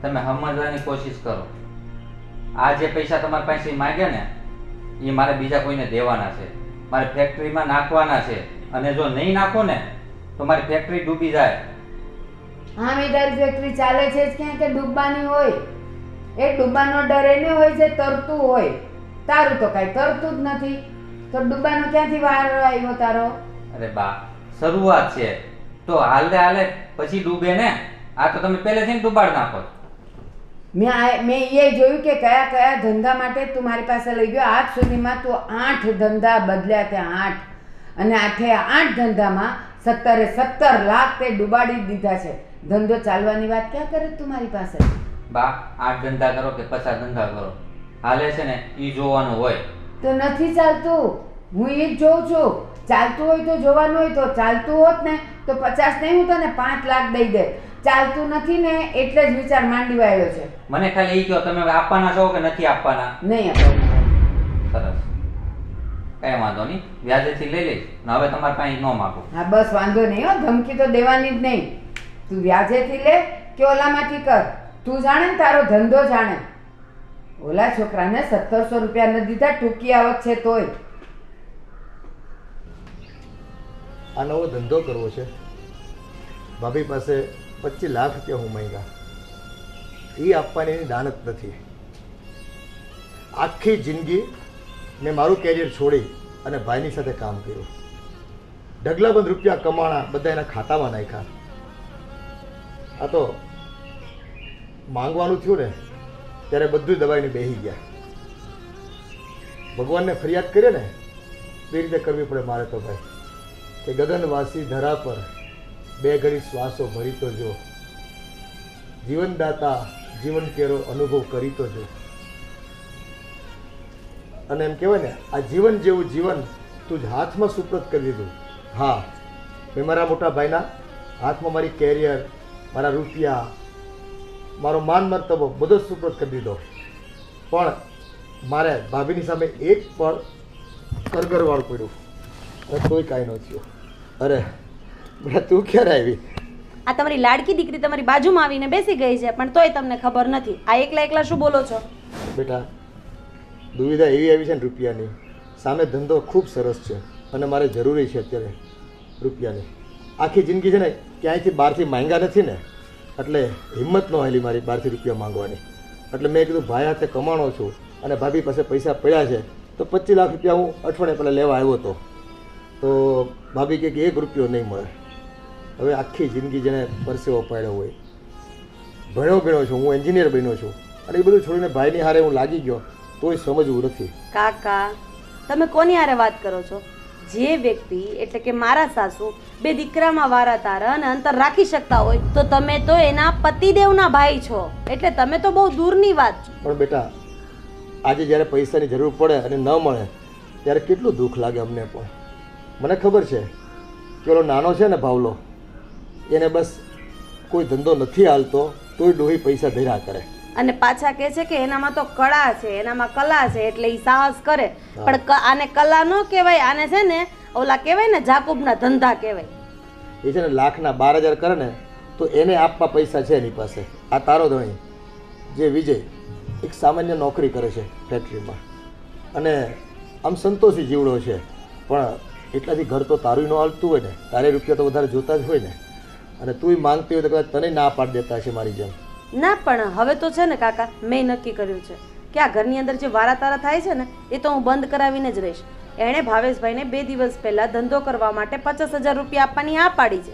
તમે સમજવાની કોશિશ કરો. આ જે પૈસા તમારી પાસે માંગ્યા ને એ મારે બીજા કોઈને દેવાના છે, મારે ફેક્ટરીમાં નાખવાના છે, અને જો નહીં નાખો ને તો મારી ફેક્ટરી ડૂબી જાય. હા મેં તારી ફેક્ટરી ચાલે છે જ ક્યાં કે ડૂબવાની હોય? એ ડૂબાનો ડર એને હોય જે તરતું હોય, તારું તો કાંઈ તરતું જ નથી, તો ડૂબાનો ક્યાંથી વાર આવ્યો તારો? અરે બા શરૂઆત છે તો હાલે હાલે પછી ડૂબે ને. આ તો તમે પહેલેથી જ ડૂબાડ નાખો. મેં એ જોયું કે કયા કયા ધંધા માટે તું મારી પાસે લઈ ગયો. આજ સુધીમાં તું 8 ધંધા બદલ્યા તે 8, અને 8 ધંધામાં 17 લાખ તે ડૂબાડી દીધા છે. ધંધો ચાલવાની વાત ક્યાં કરે તું મારી પાસે? બા 8 ધંધા કરો કે 50 ધંધા કરો, હાલે છે ને એ જોવાનું હોય. તો નથી ચાલતું, હું એ જ જોઉં છું. ચાલતું હોય તો જોવાનું હોય, તો ચાલતું હોત ને તો 50 નહીં, હું તને 5 લાખ દઈ દે. ચાલતું નથી ને એટલે જ વિચાર માંડી વાળ્યો છે. મને ખાલી એ કહો તમે આપવાના છો કે નથી આપવાના? નહીં આપવાનું. સરસ, કઈ વાંધો નહીં, વ્યાજેથી લઈ લઈશ ને હવે તમારે પાસે ન માગું. હા બસ વાંધો નહીં હો, ધમકી તો દેવાની જ નહીં. તું વ્યાજેથી લે કે ઓલામાંથી કર, તું જાણે ને તારો ધંધો જાણે. ઓલા છોકરાને 1700 રૂપિયા નથી દીધા, ટૂંકી આવક છે તોય. આ નવો ધંધો કરવો છે, ભાભી પાસે 25 લાખ રૂપિયા હું માંગ્યા, એ આપવાની એની દાનત નથી. આખી જિંદગી મેં મારું કેરિયર છોડી અને ભાઈની સાથે કામ કર્યું, ઢગલાબંધ રૂપિયા કમાણા, બધા એના ખાતામાં નાખ્યા. આ તો માંગવાનું થયું ને ત્યારે બધું દબાઈને બેસી ગયા. ભગવાનને ફરિયાદ કરીએ ને એ રીતે કરવી પડે મારે તો ભાઈ, કે ગગનવાસી ધરા પર 2 ઘડી શ્વાસો ભરી તો જો, જીવનદાતા જીવન કેરો અનુભવ કરી તો જો. અને એમ કહેવાય ને, આ જીવન જેવું જીવન તું જ હાથમાં સુપ્રત કરી દીધું. હા, મેં મારા મોટા ભાઈના હાથમાં મારી કેરિયર, મારા રૂપિયા, મારો માન મર્તબો બધો જ સુપ્રત કરી દીધો, પણ મારે ભાભીની સામે એક પણ કરગરવાળું પડ્યું અને તોય કાંઈ ન થયું. અરે બેટા તું ક્યારે આવી? આ તમારી લાડકી દીકરી તમારી બાજુમાં આવીને બેસી ગઈ છે, પણ તોય તમને ખબર નથી. આ એકલા એકલા શું બોલો છો? બેટા દુવિધા એવી આવી છે ને રૂપિયાની, સામે ધંધો ખૂબ સરસ છે અને મારે જરૂરી છે અત્યારે રૂપિયાની. આખી જિંદગી છે ને ક્યાંયથી બહારથી માંગ્યા નથી ને, એટલે હિંમત ન હાલી મારી બહારથી રૂપિયા માંગવાની. એટલે મેં કીધું ભાઈ હાથે કમાણો છું અને ભાભી પાસે પૈસા પડ્યા છે તો 25 લાખ રૂપિયા હું અઠવાડિયા પહેલાં લેવા આવ્યો હતો. તો ભાભી કહે કે 1 રૂપિયો નહીં મળે. હવે આખી જિંદગી જેને પરસેવો પાડ્યો હોય, ભણ્યો છું, હું એન્જિનિયર બન્યો છું, અને એ બધું છોડીને ભાઈની હારે હું લાગી ગયો તોય સમજવું નથી. કાકા તમે કોની હારે વાત કરો છો? જે વ્યક્તિ એટલે કે મારા સાસુ 2 દીકરામાં વારા તારા અને અંતર રાખી શકતા હોય તો તમે તો એના પતિદેવના ભાઈ છો, એટલે તમે તો બહુ દૂરની વાત છો. પણ બેટા આજે જ્યારે પૈસાની જરૂર પડે અને ન મળે ત્યારે કેટલું દુઃખ લાગે અમને પણ. મને ખબર છે કે ઓલો નાનો છે ને ભાવલો, એને બસ કોઈ ધંધો નથી હાલતો તોય ડોહી પૈસા ધર્યા કરે, અને પાછા કહે છે કે એનામાં તો કળા છે, એનામાં કલા છે એટલે એ સાહસ કરે. પણ આને કલા ન કહેવાય, આને છે ને ઓલા કહેવાય ને જાકુબના ધંધા કહેવાય. એ છે ને લાખના 12,000 કરે ને તો એને આપવા પૈસા છે એની પાસે. આ તારો ધણી જે વિજય એક સામાન્ય નોકરી કરે છે ફેક્ટરીમાં, અને આમ સંતોષી જીવડો છે, પણ એટલાથી ઘર તો તારું ન હાલતું હોય ને, તારે રૂપિયા તો વધારે જોતા જ હોય ને, અને તુંય માંગતી હોય તો કદાચ તને ના પાડી દેતા હશે મારી જેમ. ના પણ હવે તો છે ને કાકા, મેં નક્કી કર્યું છે કે આ ઘરની અંદર જે વારા તારા થાય છે ને એ તો હું બંધ કરાવીને જ રહીશ. એણે ભાવેશભાઈને 2 દિવસ પહેલા ધંધો કરવા માટે 50,000 રૂપિયા આપવાની આ પાડી છે,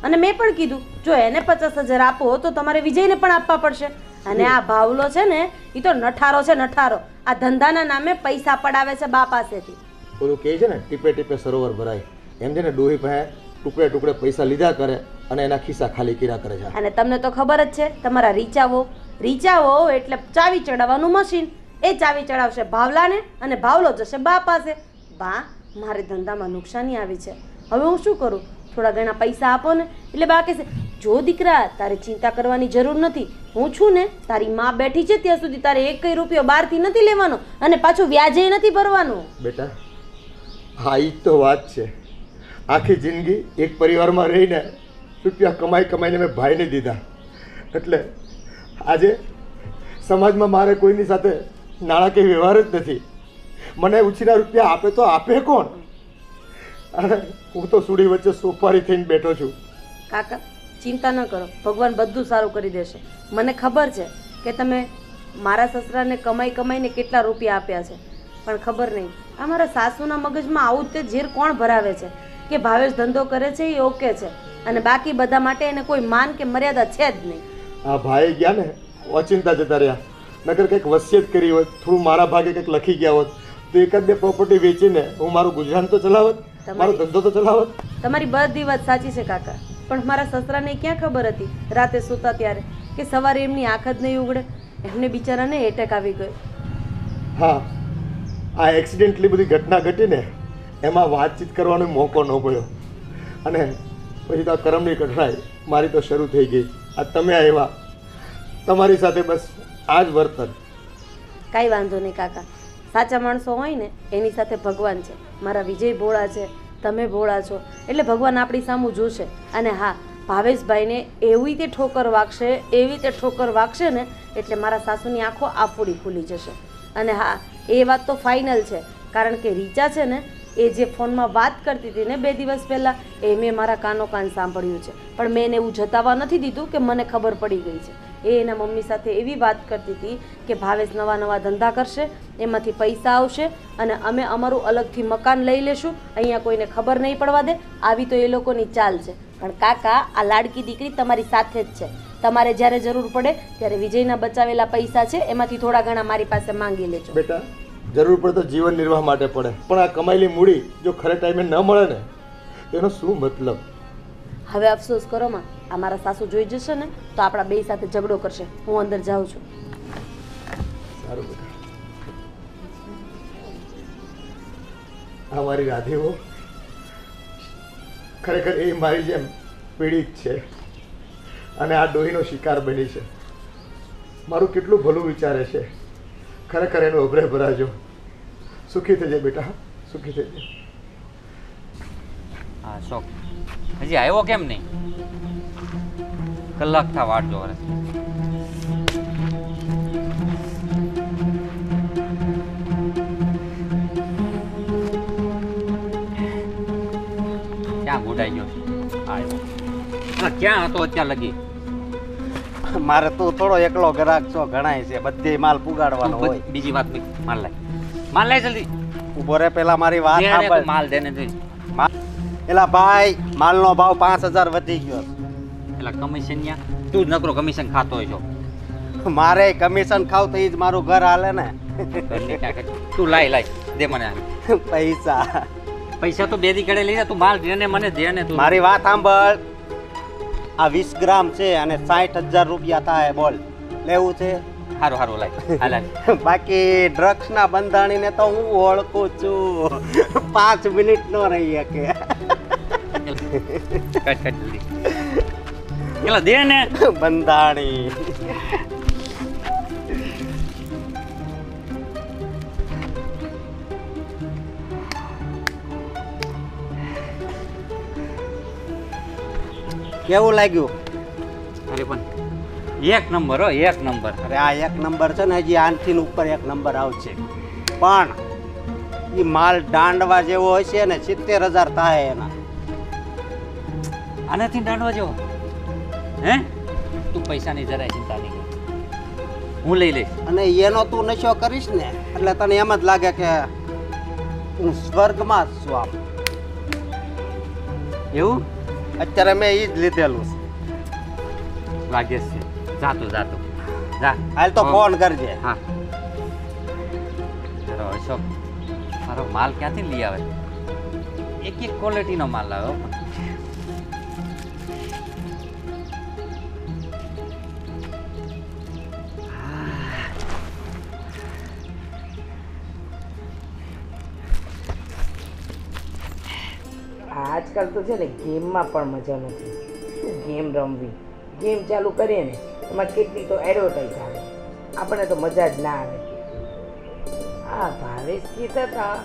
અને મેં પણ કીધું જો એને 50,000 આપો તો તમારે વિજયને પણ આપવા પડશે. અને આ ભાવલો છે ને એ તો નઠારો છે, નઠારો. આ ધંધાના નામે પૈસા પડાવે છે બા પાસેથી. ઓલું કહે છે ને ટીપે ટીપે સરોવર ભરાય, એમ છે ને ડોહી પાસે ટુકડે ટુકડે પૈસા લીધા કરે અને એના ખિસ્સા ખાલી કર્યા કરે છે. અને તમને તો ખબર જ છે તમારા રીચાવો એટલે ચાવી ચડાવવાનું મશીન. એ ચાવી ચડાવશે ભાવલાને અને ભાવલો જશે બા પાસે. બા, મારે ધંધામાં નુકસાની આવી છે, હવે હું શું કરું? થોડા ઘણા પૈસા આપો ને. એટલે બા કહેશે, જો દીકરા તારે ચિંતા કરવાની જરૂર નથી, હું છું ને, તારી માં બેઠી છે ત્યાં સુધી તારે એક રૂપિયો બહારથી નથી લેવાનો અને પાછું વ્યાજે નથી ભરવાનું. બેટા, હા ઈ જ તો વાત છે. આખી જિંદગી એક પરિવારમાં રહીને રૂપિયા કમાઈને મેં ભાઈને દીધા, એટલે આજે સમાજમાં મારે કોઈની સાથે નાણાકીય વ્યવહાર જ નથી. મને ઉછીના રૂપિયા આપે તો આપે કોણ? અને હું તો સુડી વચ્ચે સોપારી થઈને બેઠો છું. કાકા, ચિંતા ન કરો, ભગવાન બધું સારું કરી દેશે. મને ખબર છે કે તમે મારા સસરાને કમાઈને કેટલા રૂપિયા આપ્યા છે, પણ ખબર નહીં આ મારા સાસુના મગજમાં આવું તે ઝેર કોણ ભરાવે છે કે ભાવેશ ધંધો કરે છે એ ઓકે છે અને બાકી બધા માટે એને કોઈ માન કે મર્યાદા છે જ નહીં. આ ભાઈ ગયા ને અચિંતા જતા રહ્યા, નકર કંઈક વસિયત કરી હોત, થોડું મારા ભાગે કંઈક લખી ગયા હોત તો એકાદ બે પ્રોપર્ટી વેચીને હું મારું ગુજરાન તો ચલાવત, મારો ધંધો તો ચલાવત. તમારી બધી વાત સાચી છે કાકા, પણ મારા સસરાને ક્યાં ખબર હતી રાતે સૂતા ત્યારે કે સવારે એમની આંખ જ નહીં ઉગડે. એમને બિચારાને એટેક આવી ગયો. હા, આ એક્સિડેન્ટલી બધી ઘટના ઘટીને એમાં વાતચીત કરવાનો મોકો ન પડ્યો અને પછી તો આ કરમની કઠણાઈ મારી તો શરૂ થઈ ગઈ. આ તમે આવ્યા, તમારી સાથે બસ આ જ વર્તન. કાંઈ વાંધો નહીં કાકા, સાચા માણસો હોય ને એની સાથે ભગવાન છે. મારા વિજય ભોળા છે, તમે ભોળા છો, એટલે ભગવાન આપણી સામું જોશે. અને હા, ભાવેશભાઈને એવી તે ઠોકર વાગશે ને એટલે મારા સાસુની આંખો આફોડી ખુલી જશે. અને હા, એ વાત તો ફાઇનલ છે, કારણ કે રીચા છે ને એ જે ફોનમાં વાત કરતી હતી ને 2 દિવસ પહેલાં, એ મેં મારા કાન સાંભળ્યું છે, પણ મેં એને એવું જતાવવા નથી દીધું કે મને ખબર પડી ગઈ છે. એ એના મમ્મી સાથે એવી વાત કરતી હતી કે ભાવેશ નવા ધંધા કરશે, એમાંથી પૈસા આવશે અને અમે અમારું અલગથી મકાન લઈ લેશું, અહીંયા કોઈને ખબર નહીં પડવા દે. આવી તો એ લોકોની ચાલ છે. પણ કાકા, આ લાડકી દીકરી તમારી સાથે જ છે. તમારે જ્યારે જરૂર પડે ત્યારે વિજયના બચાવેલા પૈસા છે એમાંથી થોડા ઘણા મારી પાસે માંગી લેજો. બેટા, જરૂર પડે તો જીવન નિર્વાહ માટે પડે, પણ આ કમાયેલી મૂડી જો ખરે ટાઈમે ન મળે ને તેનો શું મતલબ? હવે અફસોસ કરો માં, આ મારા સાસુ જોઈ જશે ને તો આપણા બે સાથે ઝઘડો કરશે. હું અંદર જાઉં છું. સારું બેટા. આ મારી રાધેવો ખરેખર એ મારી જેમ પીડિત છે અને આ ડોહીનો શિકાર બની છે. મારું કેટલું ભલું વિચારે છે, ખરેખર એનું અભરે ભરાજો. સુખી થજે બેટા, સુખી થજે. હા શોખ, હજી આવ્યો કેમ નહીં? કલાક થા વાટ જો રે. ક્યાં ગુડાઈ ગયો? આવ્યો. ક્યાં હતો અત્યાર લગી? મારે તું થોડો એકલો ગ્રાહક છો, ઘણાય છે, બધી માલ પુગાડવાનો હોય. બીજી વાત માલ લાય જલ્દી. ઉભો રે, પેલા મારી વાત સાંભળ. માલ દેને દે. એલા ભાઈ, માલનો ભાવ 5000 વધી ગયો. એટલે કમિશન તું જ નકરો કમિશન ખાતો હોય છો. મારે કમિશન ખાવ તો ઈ જ મારું ઘર હાલે ને. તું લાય દે મને. પૈસા તો 2 દી કડે લઈ જા. તું માલ દે ને મને દે ને. તું મારી વાત સાંભળ. આ 20 ગ્રામ છે અને 60000 રૂપિયા થાય. બોલ, લેવું છે? હારું લાય. બાકી ડ્રગ્સ ના બંધાણીને તો હું ઓળખું છું, 5 મિનિટ નો રહી શકે. કટ જલ્દી. એલા દે ને બંધાણી. કેવું લાગ્યું? અરે પણ એક નંબર હો, એક નંબર. અરે આ એક નંબર છે ને, હજી આનથી ઉપર એક નંબર આવશે. પણ એ માલ દાંડવા જેવો હોય છે ને, 70000 થાય એના. આનાથી દાંડવા જેવો હે? તું પૈસાની જરાય ચિંતા નહીં કર, હું લઈ લઈશ. અને એનો તું નશો કરીશ ને એટલે તને એમ જ લાગે કે હું સ્વર્ગમાં જ છું. આમ એવું અત્યારે મેં ઈ જ લીધેલું લાગે છે. જાતું જા. હાલ તો ફોન કરજે. હા. ચલો અશોક, મારો માલ ક્યાંથી લઈ આવે? એક ક્વોલિટીનો માલ લાવ્યો. આજકાલ તો છે ને ગેમમાં પણ મજા નથી. શું ગેમ રમવી? ગેમ ચાલુ કરીએ ને એમાં કેટલી તો એડવર્ટાઈઝ આવે, આપણને તો મજા જ ના આવે. આ ભાવેશ કહેતા હતા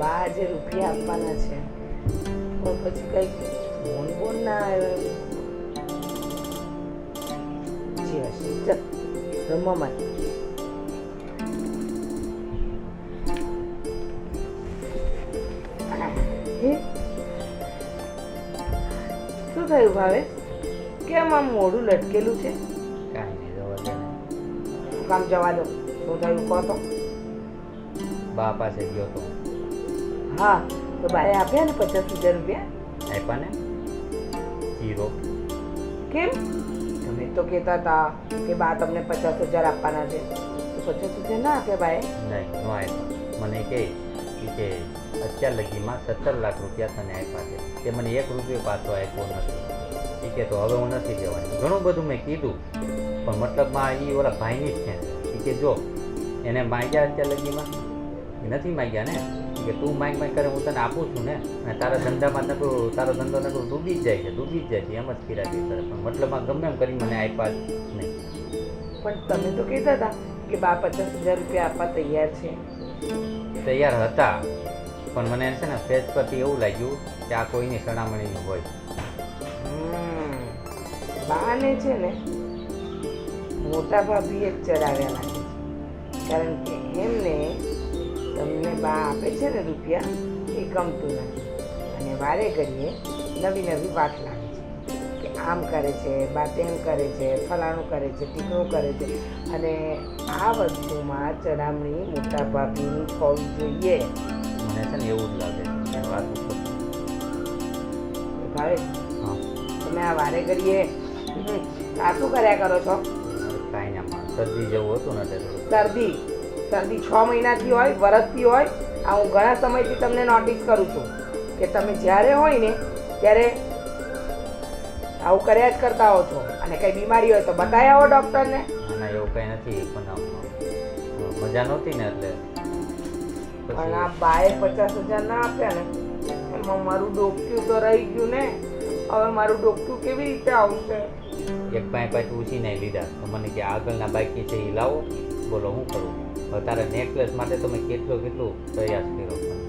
બા જે રૂપિયા આપવાના છે, પણ પછી કંઈક ફોન બોન ના આવ્યો. જી હશે, ચાલ રમવા માટે. શું થયું ભાવેશ? કેમ આમ મોઢું લટકેલું છે? કાંઈ નહીં, જવા દે ને. શું કામ જવા દો? શું થયું કહો તો? બા પાસે ગયો તો. હા, તો બાએ આપ્યા ને 50,000 રૂપિયા? આપ્યા ને 0. કેમ? તમે તો કહેતા હતા કે બા તમને 50,000 આપવાના છે, તો 50,000 ના આપ્યા બાએ? નહીં, નો આપ્યા. મને કે અત્યાર લગીમાં 17 લાખ રૂપિયા તને આપ્યા છે, તે મને 1 રૂપિયો પાછો આપ્યો નથી. એ કે તો હવે હું નથી જવાની. ઘણું બધું મેં કીધું, પણ મતલબમાં એ ઓલા ભાઈની જ છે. એ કે જો એને માગ્યા અત્યાર લગીમાં એ નથી માગ્યા ને, કે તું માંગ કરે હું તને આપું છું ને, અને તારા ધંધામાં નકરું તારો ધંધો નકરું ડૂબી જ જાય છે એમ જ કિરાકી કરે. પણ મતલબમાં ગમે એમ કરી મને આપ્યા જ નહીં. પણ તમે તો કહેતા હતા કે બા 50,000 રૂપિયા આપવા તૈયાર છે. તૈયાર હતા, પણ મને છે ને ફેસ પરથી એવું લાગ્યું કે આ કોઈની સણામણીનું હોય. બાને છે ને મોટા ભાભીએ જ ચડાવ્યા લાગે છે, કારણ કે એમને તમને બા આપે છે ને રૂપિયા એ ગમતું નથી, અને વારે ઘડીએ નવી નવી વાત લાગે છે કે આમ કરે છે, બા તેમ કરે છે, ફલાણું કરે છે, ટીકણું કરે છે. અને આ વસ્તુમાં ચડામણી મોટા ભાભીની હોવી જોઈએ. મને છે ને એવું જ લાગે છે વાત ઉપર. ભાવે હા, તમે આ વારે ઘડીએ આ શું કર્યા કરો છો? કાંઈ ના, શરદી જેવું હતું ને એટલે શરદી 6 મહિનાથી હોય, વરસથી હોય. આ હું ઘણા સમયથી તમને નોટિસ કરું છું કે તમે જ્યારે હોય ને ત્યારે આવું કર્યા જ કરતા હો છો. અને કંઈ બીમારી હોય તો બતાવી આવો ડૉક્ટરને. ના એવું કંઈ નથી, પણ મજા નહોતી ને એટલે પણ આ બાએ 50,000 ના આપ્યા ને એમાં મારું ડોક્યું તો રહી ગયું ને. હવે મારું ડોક્યું કેવી રીતે આવશે? એક પાછું ઉછીને લીધા તો મને કે આગળના બાકી છે એ લાવો. બોલો હું કરું હવે? તારા નેકલેસ માટે તો મેં કેટલું પ્રયાસ કર્યો, પણ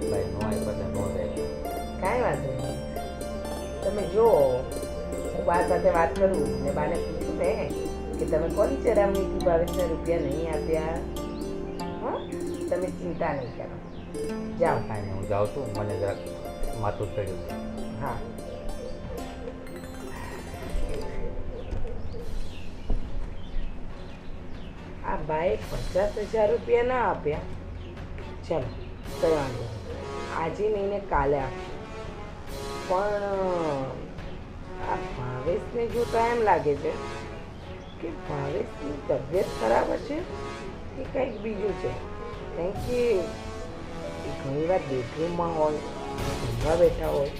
ભાઈ નો આપ્યો એટલે નો જાય. કાંઈ વાંધો નહીં, તમે જો હું બા સાથે વાત કરું ને બાને પૂછું ને કે તમે કોની ચડામણીથી ભાવેશને રૂપિયા નહીં આપ્યા. હા, તમે ચિંતા નહીં કરો, જાઓ. કાંઈ નહીં, હું જાઉં છું. મને જરાક માથું ચડ્યું છે. હા, આ બાએ 50,000 રૂપિયા ના આપ્યા. ચાલો કઈ વાંધો નહીં, આજે નહીં ને કાલે આપ. પણ આ ભાવેશને જોતા એમ લાગે છે કે ભાવેશની તબિયત ખરાબ હશે કે કંઈક બીજું છે. કારણ કે એ ઘણીવાર બેડરૂમમાં હોય, ઊંઘવા બેઠા હોય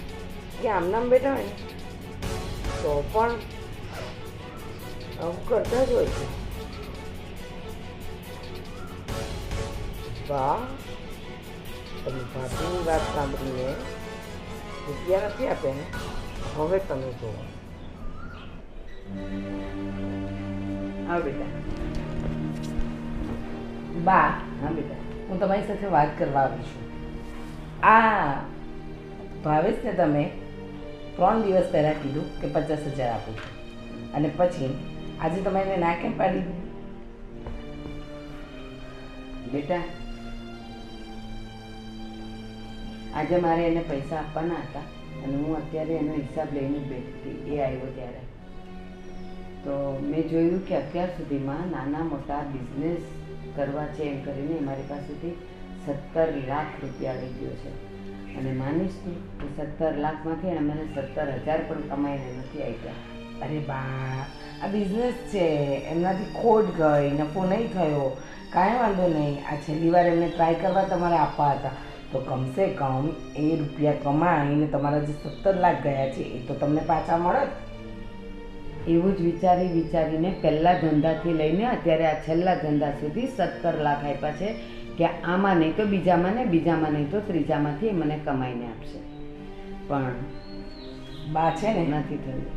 કે આમનામ બેઠા હોય ને તો પણ આવું કરતા જ હોય છે. વાહ, તમે ભાભીની વાત સાંભળીને રૂપિયા નથી આપ્યા ને? હવે તમે જુઓ. હા બેટા, બા. હા બેટા, હું તમારી સાથે વાત કરવા આવી છું. આ ભાવેશને તમે 3 દિવસ પહેલાં કીધું કે 50,000 આપું છું, અને પછી આજે તમે એને ના કેમ પાડી દીધી? બેટા, આજે મારે એને પૈસા આપવાના હતા અને હું અત્યારે એનો હિસાબ લઈને બેઠી, એ આવ્યો ત્યારે તો મેં જોયું કે અત્યાર સુધીમાં નાના મોટા બિઝનેસ કરવા છે એમ કરીને મારી પાસેથી 17 લાખ રૂપિયા લઈ ગયો છે. અને માનીશ તું કે 17 લાખમાંથી એણે મને 17,000 પણ કમાઈને નથી આપ્યા. અરે બા, આ બિઝનેસ છે, એમનાથી ખોટ ગઈ, નફો નહીં થયો, કાંઈ વાંધો નહીં. આ છેલ્લી વાર એમને ટ્રાય કરવા તમારે આપવા હતા, તો કમસે કમ એ રૂપિયા કમાઈને તમારા જે 17 લાખ ગયા છે એ તો તમને પાછા મળત. એવું જ વિચારીને પહેલા ધંધાથી લઈને અત્યારે આ છેલ્લા ધંધા સુધી 17 લાખ આપ્યા છે. કે આમાં નહીં તો બીજામાં ને બીજામાં નહીં તો ત્રીજામાંથી મને કમાઈને આપશે, પણ બા છે ને નથી થયું.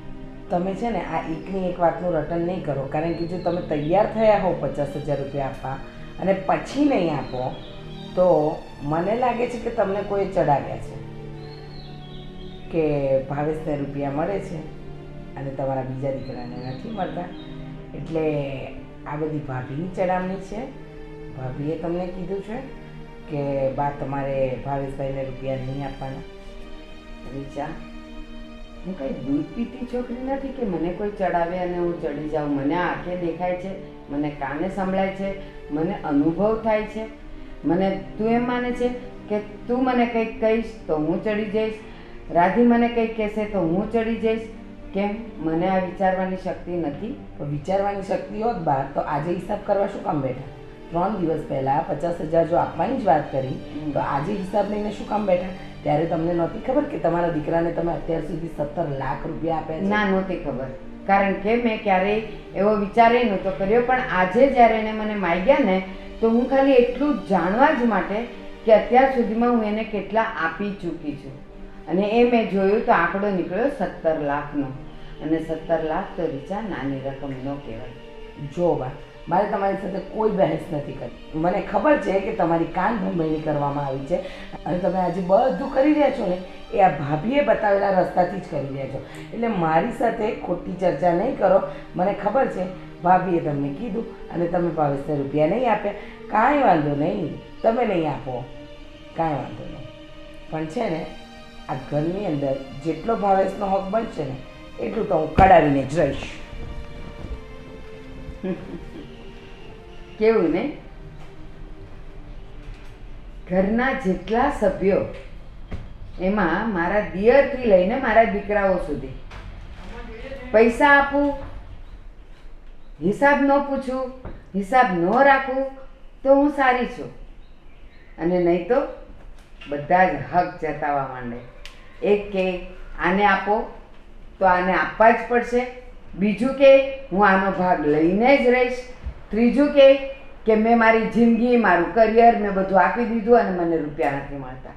તમે છે ને આ એકની એક વાતનું રટન નહીં કરો, કારણ કે જો તમે તૈયાર થયા હો 50,000 રૂપિયા આપવા અને પછી નહીં આપો તો મને લાગે છે કે તમને કોઈ ચડાવ્યા છે કે ભાવેશને રૂપિયા મળે છે અને તમારા બીજા દીકરાને નથી મળતા, એટલે આ બધી ભાભીની ચડામણી છે. ભાભીએ તમને કીધું છે કે બા તમારે ભાવેશભાઈને રૂપિયા નહીં આપવાના. રીચા, હું કઈ દૂધ પીતી છોકરી નથી કે મને કોઈ ચડાવે અને હું ચડી જાઉં. મને આંખે દેખાય છે, મને કાને સંભળાય છે, મને અનુભવ થાય છે. મને તું એમ માને છે કે તું મને કંઈક કહીશ તો હું ચડી જઈશ, રાધી મને કંઈક કહેશે તો હું ચડી જઈશ? કેમ, મને આ વિચારવાની શક્તિ નથી? તો વિચારવાની શક્તિ હોત બા તો આજે હિસાબ કરવા શું કામ બેઠા? 3 દિવસ પહેલાં 50,000 જો આપવાની જ વાત કરી તો આજે હિસાબ લઈને શું કામ બેઠા? ત્યારે તમને નહોતી ખબર કે તમારા દીકરાને તમે અત્યાર સુધી 17 લાખ રૂપિયા આપ્યા છે? ના, નહોતી ખબર, કારણ કે મેં ક્યારેય એવો વિચાર નહોતો કર્યો. પણ આજે જ્યારે એને મને માગ્યા ને તો હું ખાલી એટલું જાણવા જ માટે કે અત્યાર સુધીમાં હું એને કેટલા આપી ચૂકી છું, અને એ મેં જોયું તો આંકડો નીકળ્યો 17 લાખનો. અને 17 લાખ તો રીચા નાની રકમ ન કહેવાય. જો બા, મારે તમારી સાથે કોઈ બહેસ નથી કરી. મને ખબર છે કે તમારી કાન ભંભેણી કરવામાં આવી છે અને તમે આજે બધું કરી રહ્યા છો ને એ આ ભાભીએ બતાવેલા રસ્તાથી જ કરી રહ્યા છો, એટલે મારી સાથે ખોટી ચર્ચા નહીં કરો. મને ખબર છે ભાભીએ તમને કીધું અને તમે ભાવેશને રૂપિયા નહીં આપ્યા. કાંઈ વાંધો નહીં, તમે નહીં આપો, કાંઈ વાંધો નહીં. પણ છે ને આ ઘરની અંદર જેટલો ભાવેશનો હક બનશે ને એટલું તો હું કડાવીને જ રહીશ. કેવું ને, ઘરના જેટલા સભ્યો એમાં મારા દિયરથી લઈને મારા દીકરાઓ સુધી પૈસા આપું, હિસાબ ન પૂછું, હિસાબ ન રાખું તો હું સારી છું, અને નહીં તો બધા જ હક જતાવવા માંડે. એક કે આને આપો તો આને આપવા જ પડશે, બીજું કે હું આનો ભાગ લઈને જ રહીશ, ત્રીજું કે મેં મારી જિંદગી, મારું કરિયર મેં બધું આપી દીધું અને મને રૂપિયા નથી મળતા.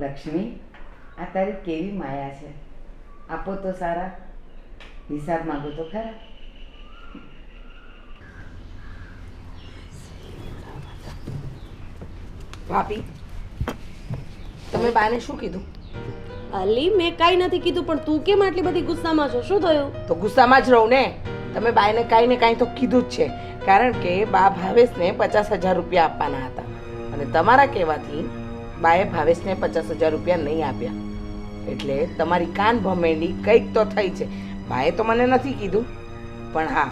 લક્ષ્મી, આ તારી કેવી માયા છે! આપો તો સારા, હિસાબ માંગો તો ખરા. ભાભી, તમે બાને શું કીધું? અલી, મેં કાંઈ નથી કીધું, પણ તું કેમ આટલી બધી ગુસ્સામાં છો? શું થયું? તો ગુસ્સામાં જ રહું ને. તમે બાઈને કાંઈ ને કાંઈ તો કીધું જ છે, કારણ કે બા ભાવેશને 50,000 રૂપિયા આપવાના હતા અને તમારા કહેવાથી બાએ ભાવેશને 50,000 રૂપિયા નહીં આપ્યા, એટલે તમારી કાન ભમેડી કંઈક તો થઈ છે. બાએ તો મને નથી કીધું, પણ હા,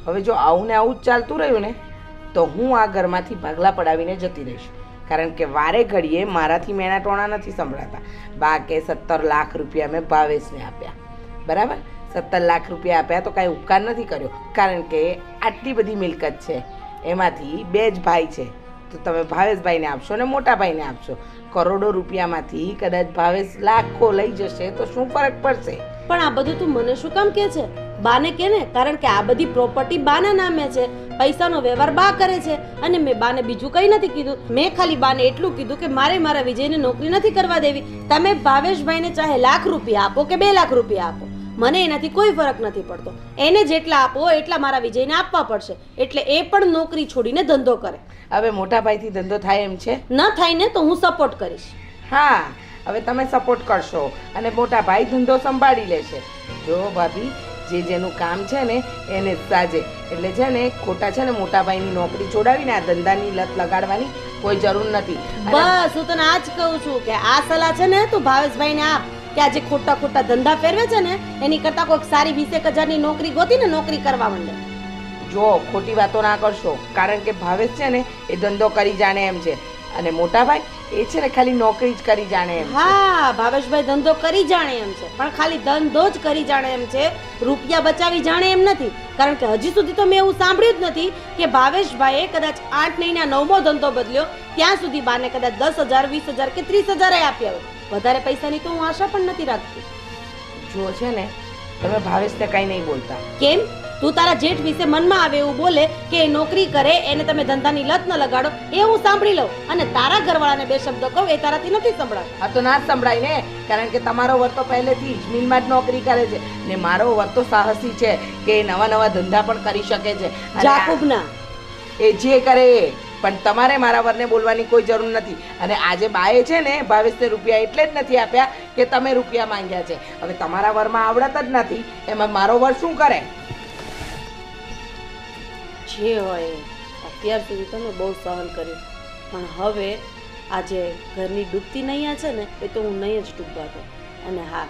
હવે જો આવું ને આવું જ ચાલતું રહ્યું ને તો હું આ ઘરમાંથી ભાગલા પડાવીને જતી રહીશ, કારણ કે વારે ઘડીએ મારાથી મેણા ટોણા નથી સંભળાતા. બા કે 17 લાખ રૂપિયા મેં ભાવેશને આપ્યા, બરાબર? 17 લાખ રૂપિયા આપ્યા તો કાંઈ ઉપકાર નથી કર્યો, કારણ કે આટલી બધી મિલકત છે, એમાંથી 2 જ ભાઈ છે, તો તમે ભાવેશભાઈને આપશો ને મોટા ભાઈને આપશો. કરોડો રૂપિયામાંથી કદાચ ભાવેશ લાખો લઈ જશે તો શું ફરક પડશે? પણ આ બધું તું મને શું કામ કહે છે? બાને કે ને, કારણ કે આ બધી પ્રોપર્ટી બાના નામે છે, પૈસાનો વ્યવહાર બા કરે છે, અને મેં બાને બીજું કંઈ નથી કીધું. મેં ખાલી બાને એટલું કીધું કે મારે મારા વિજયને નોકરી નથી કરવા દેવી. તમે ભાવેશભાઈને ચાહે લાખ રૂપિયા આપો કે 2 લાખ રૂપિયા આપો, મને એનાથી કોઈ ફરક નથી પડતો. એને જેટલા આપો એટલા મારા વિજયને આપવા પડશે, એટલે એ પણ નોકરી છોડીને ધંધો કરે. હવે મોટા ભાઈથી ધંધો થાય એમ છે? ન થાય ને તો હું સપોર્ટ કરીશ. હા, હવે તમે સપોર્ટ કરશો અને મોટા ભાઈ ધંધો સંભાળી લેશે. જો ભાભી, જે જેનું કામ છે ને એને જ સાજે, એટલે છે ને ખોટા છે ને મોટા ભાઈની નોકરી છોડાવીને આ ધંધાની લત લગાડવાની કોઈ જરૂર નથી. બસ હું તને આ જ કહું છું કે આ સલાહ છે ને તું ભાવેશભાઈને આપ કે આ જે ખોટા ખોટા ધંધા ફેરવે છે ને એની કરતાં કોઈક સારી 20,000 ની નોકરી ગોતીને નોકરી કરવા માંડે. જો ખોટી વાતો ના કરશો, કારણ કે ભાવેશ છે ને એ ધંધો કરી જાણે એમ છે અને મોટા ભાઈ એ છે ને ખાલી નોકરી જ કરી જાણે એમ છે. હા, ભાવેશભાઈ ધંધો કરી જાણે એમ છે, પણ ખાલી ધંધો જ કરી જાણે એમ છે, રૂપિયા બચાવી જાણે એમ નથી. કારણ કે હજી સુધી તો મેં એવું સાંભળ્યું જ નથી કે ભાવેશભાઈએ કદાચ 8 મહિના 9મો ધંધો બદલ્યો ત્યાં સુધી બાને કદાચ 10,000, 20,000 કે 30,000 આપ્યા હોય. વધારે પૈસાની તો હું આશા પણ નથી રાખતી. જો છે ને તમે ભાવેશને કંઈ નહીં બોલતા. કેમ? તું તારા જેઠ વિશે મનમાં આવે એવું બોલે કે એ નોકરી કરે એને તમે ધંધાની લત ન લગાડો એ હું સાંભળી લઉં અને તારા ઘરવાળાને બે શબ્દ કહું એ તારાથી નથી સંભળાતું. આ તો ના જ સંભળાય ને, કારણ કે તમારો વર તો પહેલેથી જ મિલમાં જ નોકરી કરે છે ને મારો વર તો સાહસી છે કે એ નવા નવા ધંધા પણ કરી શકે છે. અને જાકુબના એ જે કરે એ. પણ તમારે મારા વરને બોલવાની કોઈ જરૂર નથી. અને આજે બાએ છે ને ભાવેશને રૂપિયા એટલે જ નથી આપ્યા કે તમે રૂપિયા માંગ્યા છે. હવે તમારા વરમાં આવડત જ નથી, એમાં મારો વર શું કરે? જે હોય એ. અત્યાર સુધી તમે બહુ સહન કર્યું પણ હવે આજે ઘરની ડૂબતી નૈયા છે ને એ તો હું નહીં જ ડૂબવા દઉં. અને હા,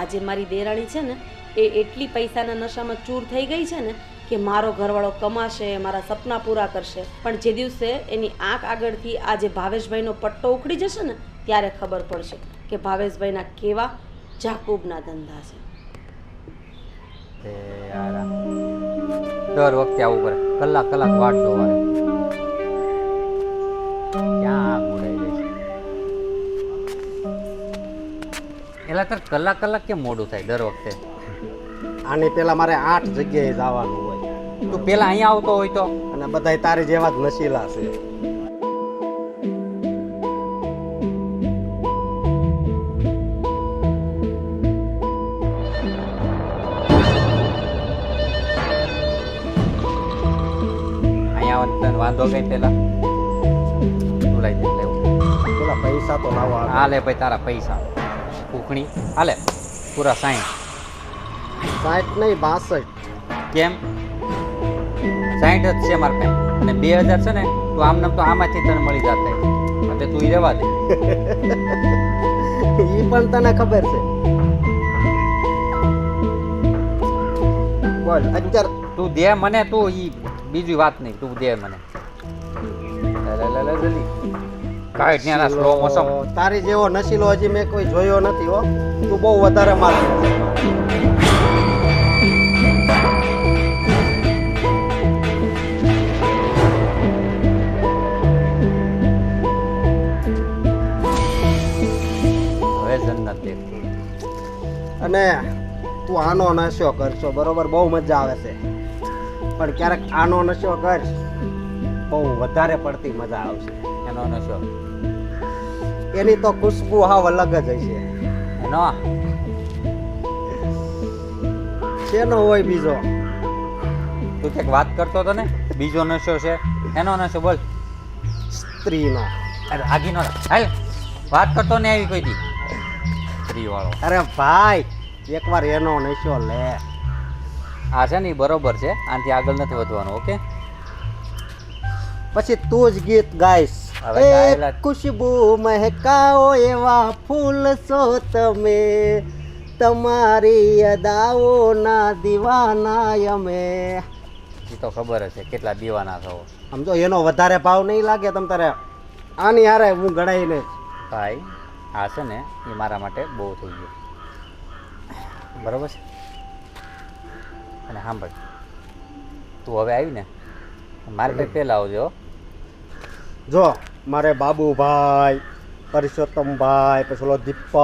આજે મારી દેરાણી છે ને એ એટલી પૈસાના નશામાં ચૂર થઈ ગઈ છે ને કે મારો ઘરવાળો કમાશે, મારા સપના પૂરા કરશે, પણ જે દિવસે એની આંખ આગળથી આ જે ભાવેશભાઈનો પટ્ટો ઉખડી જશે ને ત્યારે ખબર પડશે કે ભાવેશભાઈના કેવા જાકૂબના ધંધા છે. તે યાર દર વખતે આવું કરે, કલાક કલાક વાટ જોવા ક્યાં બોલાઈ જાય છે એલા તાર કલાક કલાક કેમ મોડું થાય દર વખતે? આની પેલા મારે 8 જગ્યાએ જવાનું હોય તું પેલા અહીંયા આવતો હોય તો અને બધાય તારી જેવા જ નશીલા છે. અહીંયા આવવાનું તને વાંધો કઈ પેલા તું લઈ દે લેવું. પેલા પૈસા તો લાવવા આવે. હાલે ભાઈ તારા પૈસા કુકણી હાલે પૂરા 60. 60 નહીં 62. કેમ 60 જ છે મારે કાંઈ અને 2000 છે ને તો આમ નામ તો આમાંથી તને મળી જતા એટલે તું ઈ રહેવા દે. ઈ પણ તને ખબર છે. બોલ અત્યારે તું દે મને, તું ઈ બીજી વાત નહીં, તું દે મને. કાંઈ ત્યાં સ્લો મોસમ તારી જેવો નશીલો હજી મેં કોઈ જોયો નથી હો. તું બહુ વધારે માર અને તું આનો નશો કરશો બરોબર, બહુ મજા આવે છે, પણ ક્યારેક આનો નશો કર બહુ વધારે પડતી મજા આવશે. એનો નશો એની તો ખુશ્બુ હાવ અલગ જ હશે. એનો શેનો હોય બીજો? તું ક્યાંક વાત કરતો હતો ને બીજો નશો છે, એનો નશો બોલ. સ્ત્રીનો. અરે આગીનો હાલ વાત કરતો ને આવી કોઈ દી સ્ત્રી વાળો. અરે ભાઈ એકવાર એનો નશો લે. આ છે ને ઈ બરોબર છે, આનાથી આગળ નથી વધવાનું. ઓકે પછી તું જ ગીત ગાઈશ. હવે ગાયેલા. ખુશ્બુ મહેકાઓ એવા ફૂલ છો તમે, તમારી અદાઓના દીવાના અમે. એ તો ખબર જ છે કેટલા દીવાના થવો. સમજો એનો વધારે ભાવ નહીં લાગે તમ તારે આની હારે હું ગણાઈને. ભાઈ આ છે ને એ મારા માટે બહુ થઈ ગયું બરોબર છે. અને સાંભળ તું હવે આવી ને મારે કંઈ પહેલાં આવજો. જો મારે બાબુભાઈ, પરસોત્તમભાઈ, પછી ઓલો દીપક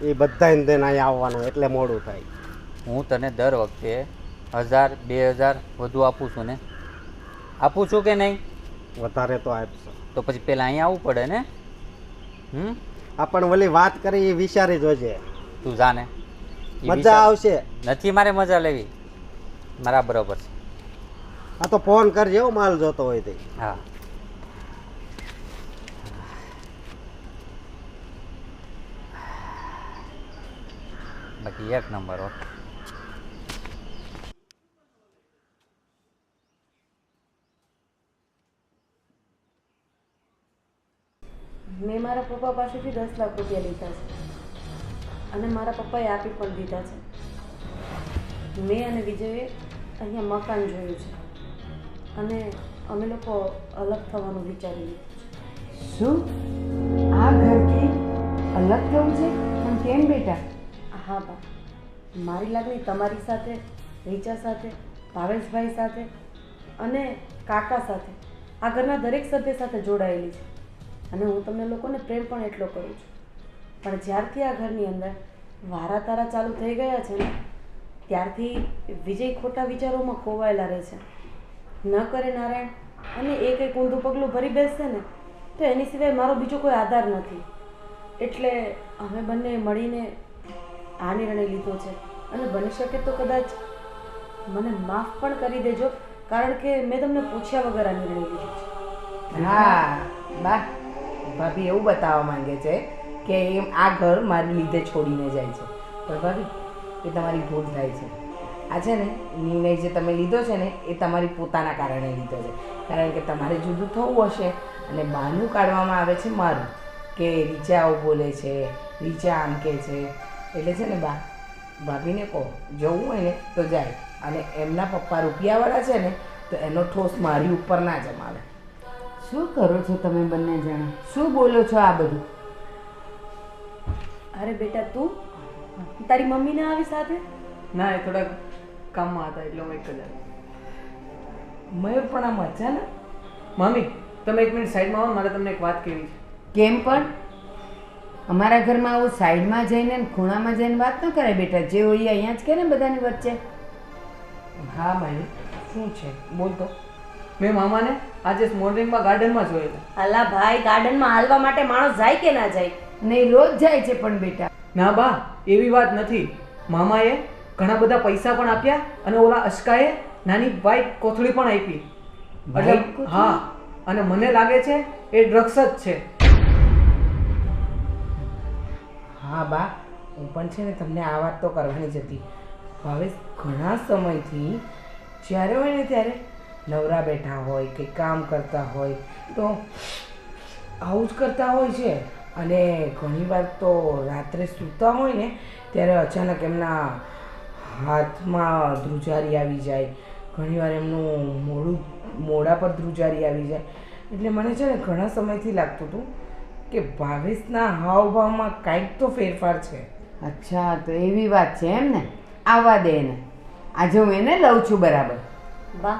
એ બધાને દઈને અહીંયા આવવાનું એટલે મોડું થાય. હું તને દર વખતે 1000-2000 વધુ આપું છું ને, આપું છું કે નહીં? વધારે તો આપશો તો પછી પહેલાં અહીંયા આવવું પડે ને. આપણ ઓલી વાત કરી એ વિચારી જોજે. તું જાને મજા આવશે. નથી મારે મજા લેવી, મારા બરોબર છે. હા તો ફોન કરજે હો માલ જોતો હોય તે. હા બાકી એક નંબર હો. મેં મારા પપ્પા પાસેથી 10 લાખ રૂપિયા લીધા છે અને મારા પપ્પાએ આપી પણ દીધા છે. મેં અને વિજયે અહીંયા મકાન જોયું છે અને અમે લોકો અલગ થવાનું વિચારી લીધું છે. શું આ ઘરથી અલગ થવું છે? પણ કેમ બેટા? હા બા, મારી લાગણી તમારી સાથે, રીચા સાથે, ભાવેશભાઈ સાથે અને કાકા સાથે, આ ઘરના દરેક સભ્ય સાથે જોડાયેલી છે અને હું તમને લોકોને પ્રેમ પણ એટલો કરું છું. પણ જ્યારથી આ ઘરની અંદર વારા તારા ચાલુ થઈ ગયા છે ને ત્યારથી વિજય ખોટા વિચારોમાં ખોવાયેલા રહે છે. ન કરે નારાયણ અને એ કંઈક ઊંધું પગલું ભરી બેસશે ને તો એની સિવાય મારો બીજો કોઈ આધાર નથી. એટલે અમે બંને મળીને આ નિર્ણય લીધો છે અને બની શકે તો કદાચ મને માફ પણ કરી દેજો, કારણ કે મેં તમને પૂછ્યા વગર આ નિર્ણય લીધો છે. હા બા, ભાભી એવું બતાવવા માંગે છે કે એમ આ ઘર મારી લીધે છોડીને જાય છે. પણ ભાભી, એ તમારી ભૂલ થાય છે. આ છે ને નિર્ણય જે તમે લીધો છે ને એ તમારી પોતાના કારણે લીધો છે. કારણ કે તમારે જુદું થવું હશે અને બહાનું કાઢવામાં આવે છે મારું કે રીચા આવું બોલે છે, રીચા આમ કહે છે. એટલે છે ને બા, ભાભીને કહો જવું હોય ને તો જાય, અને એમના પપ્પા રૂપિયાવાળા છે ને તો એનો ઠોસ મારી ઉપર ના જમાવે. શું કરો છો તમે બંને જણા? શું બોલો છો આ બધું? અરે બેટા, તું તારી મમ્મીને આવી સાથે? ના, એ થોડાક કામમાં હતા એટલે હું એક જ આવ્યો. મયુર પણ આમ અચાનક? મમ્મી, તમે એક મિનિટ સાઈડમાં આવો, મારે તમને એક વાત કહેવી છે. કેમ પણ? અમારા ઘરમાં આવું સાઈડમાં જઈને ને ખૂણામાં જઈને વાત ન કરે બેટા. જે હોય અહીંયા જ કે ને બધાની વચ્ચે. હા મયુર, શું છે બોલ તો. મેં મામાને આજે મોર્નિંગમાં ગાર્ડનમાં જોયેલા. અલા ભાઈ, ગાર્ડનમાં હાલવા માટે માણસ જાય કે ના જાય? નહીં, રોજ જાય છે પણ બેટા. ના બા, એવી વાત નથી. મામાએ ઘણા બધા પૈસા પણ આપ્યા અને ઓલા અશકાએ નાની વ્હાઈટ કોથળી પણ આપી. White એટલે કોથળી? હા, અને મને લાગે છે એ ડ્રગ્સ જ છે. હા બા, હું પણ છે ને તમને આ વાત તો કરવાની જ હતી. હવે ઘણા સમયથી જ્યારે હોય ને ત્યારે નવરા બેઠા હોય કે કામ કરતા હોય તો આવું જ કરતા હોય છે. અને ઘણીવાર તો રાત્રે સૂતા હોય ને ત્યારે અચાનક એમના હાથમાં ધ્રુજારી આવી જાય, ઘણીવાર એમનું મોઢા પર ધ્રુજારી આવી જાય. એટલે મને છે ને ઘણા સમયથી લાગતું હતું કે ભાવેશના હાવભાવમાં કાંઈક તો ફેરફાર છે. અચ્છા, તો એવી વાત છે એમ ને? આવવા દે એને, આજે હું એને લઉં છું બરાબર. બા,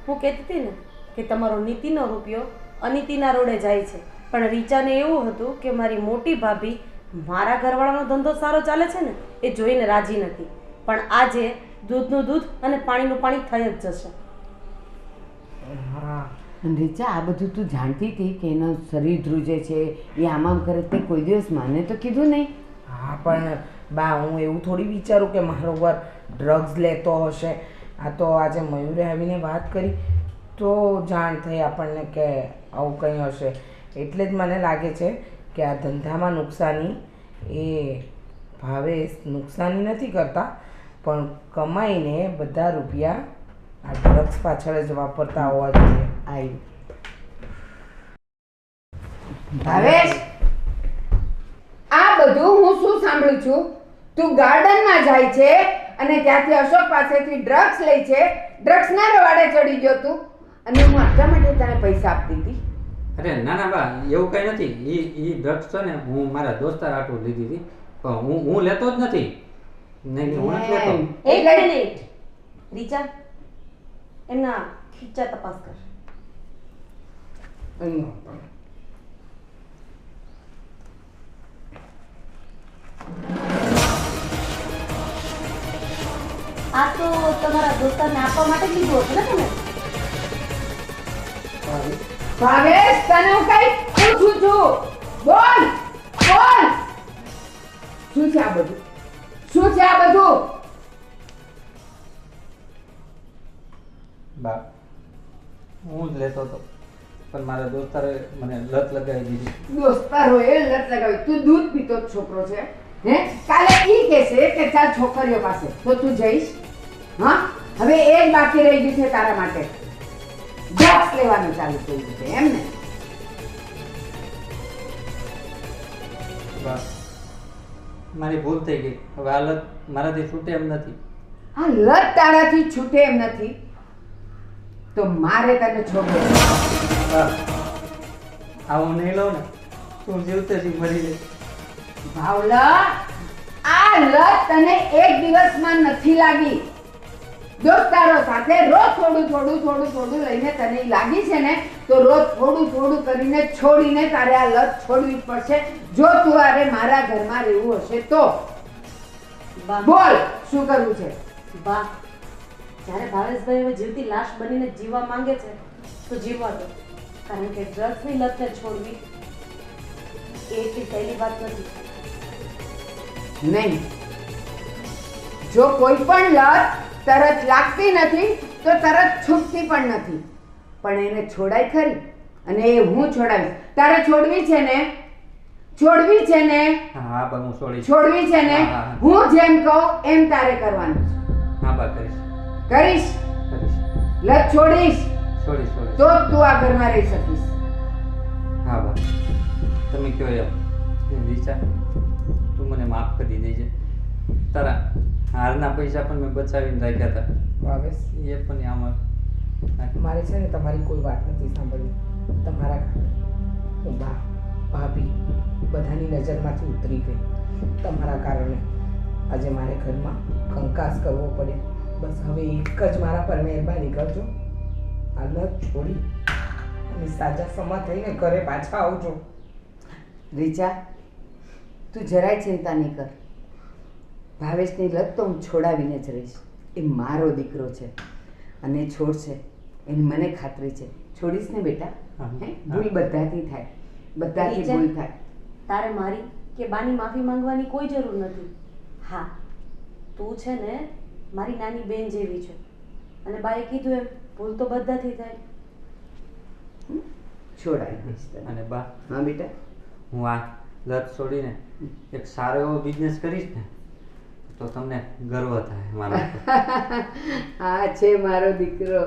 હું કહેતી હતી ને કે તમારો નીતિનો રૂપિયો અનિતિના રોડે જાય છે, પણ રીચાને એવું હતું કે મારી મોટી ભાભી મારા ઘરવાળાનો ધંધો સારો ચાલે છે ને એ જોઈને રાજી નથી. પણ આજે દૂધનું દૂધ અને પાણીનું પાણી થઈ જ જશે. હા, અને રીચા, આ બધું તું જાણતી હતી કે એનું શરીર ધ્રુજે છે, એ આમ કરે? તે કોઈ દિવસ મને તો કીધું નહીં. હા પણ બા, હું એવું થોડી વિચારું કે મારો વર ડ્રગ્સ લેતો હશે. આ તો આજે મયુરે આવીને વાત કરી તો જાણ થઈ આપણને કે આવું કંઈ હશે. એટલે જ મને લાગે છે કે આ ધંધામાં નુકસાની એ ભાવેશ નુકસાની નથી કરતા, પણ કમાઈને બધા રૂપિયા આ ડ્રગ્સ પાછળ જ વાપરતા હોવા જોઈએ. આવી ભાવેશ, આ બધું હું શું સાંભળું છું? તું ગાર્ડનમાં જાય છે અને ત્યાંથી અશોક પાસેથી ડ્રગ્સ લે છે. ડ્રગ્સના રવાડે ચડી ગયો તું, અને હું આટલા માટે તને પૈસા આપતી હતી. અરે ના ના બા, એવું કંઈ નથી. એ ડ્રગ્સ છે ને હું મારા દોસ્તાર આટલું લીધી હતી, પણ હું લેતો જ નથી. નહીં, હું નથી લેતો. એક મિનિટ રીચા, એમના ખીચા તપાસ કર. આ તો તમારા દોસ્તારને આપવા માટે જ લીધું હતું ને તમે? ભાવેશ, તને હું કઈ પૂછું છું, બોલ બોલ. શું છે આ બધું? શું છે આ બધું? બા, હું જ લેતો હતો, પણ મારા દોસ્તારે મને લત લગાવી દીધી. દોસ્તારો એ લત લગાવી. તું દૂધ પીતો જ છોકરો છે હે? કાલે ઈ કહેશે કે ચાલ છોકરીઓ પાસે, તો તું જઈશ? હા, હવે એ જ બાકી રહી ગયું છે તારા માટે. ડ્રગ્સ લેવાનું ચાલુ થઈ ગયું છે એમ ને? બા, મારી ભૂલ થઈ ગઈ. હવે આ લત મારાથી છૂટે એમ નથી. આ લત તારાથી છૂટે એમ નથી તો મારે તને છોડવો. બા, આવું નહીં લઉં ને તું જીવતેથી મરી જઈશ. ભાવલા, આ લત તને એક દિવસમાં નથી લાગી. દોસ્તારો સાથે રોજ થોડું લઈને તને લાગી છે ને, તો રોજ થોડું કરીને છોડીને તારે આ લત છોડવી પડશે, જો તું અરે મારા ઘરમાં રહેવું હશે તો. બા, બોલ, શું કરવું છે? વાહ, જ્યારે ભાવેશભાઈ હવે જીવતી લાશ બનીને જીવવા માંગે છે તો જીવવા દો, કારણ કે ડ્રગ્સની લતને છોડવી એ એટલી સહેલી વાત નથી. નહીં, જો કોઈ પણ લત તરત લાગતી નથી તો તરત છૂટતી પણ નથી, પણ એને છોડાય ખરી, અને એ હું છોડાવીશ. તારે છોડવી છે ને? છોડવી છે ને? હા બા, હું છોડીશ. છોડવી છે ને? હા, હા. હું જેમ કહું એમ તારે કરવાનું છે. હા બા, કરીશ કરીશ? કરીશ. લત છોડીશ છોડીશ છોડીશ. તો જ તું આ ઘરમાં રહી શકીશ. હા બા, તમે કહો એમ. રીચા, તું મને માફ કરી દેજે. તારા હારના પૈસા પણ મેં બચાવીને રાખ્યા હતા, ભાવેશ, એ પણ આમાં મારે છે ને તમારી કોઈ વાત નથી સાંભળવી. તમારા કારણે હું બા, ભાભી બધાની નજરમાંથી ઉતરી ગઈ. તમારા કારણે આજે મારે ઘરમાં કંકાસ કરવો પડે. બસ હવે એક જ મારા પર મહેરબાની કરજો, આ લત છોડી અને સાજા સમા થઈને ઘરે પાછા આવજો. રીચા, તું જરાય ચિંતા નહીં કર. ભાવેશની લત તો હું છોડાવીને જ રહીશ. એ મારો દીકરો છે અને છોડશે એની મને ખાતરી છે. છોડીશ ને બેટા? હા. હે? ભૂલ બધાથી થાય, બધાથી રીચા, ભૂલ થાય. તારે મારી કે બાની માફી માંગવાની કોઈ જરૂર નથી. હા, તું છે ને મારી નાની બેન જેવી છે, અને બાએ કીધું એમ ભૂલ તો બધાથી થાય. છોડાવી દઈશ તને. અને બા, હા બેટા. હું આ લત છોડીને એક સારો એવો બિઝનેસ કરીશ ને તો તમને ગર્વ થાય મારા ઉપર. આ છે મારો દીકરો.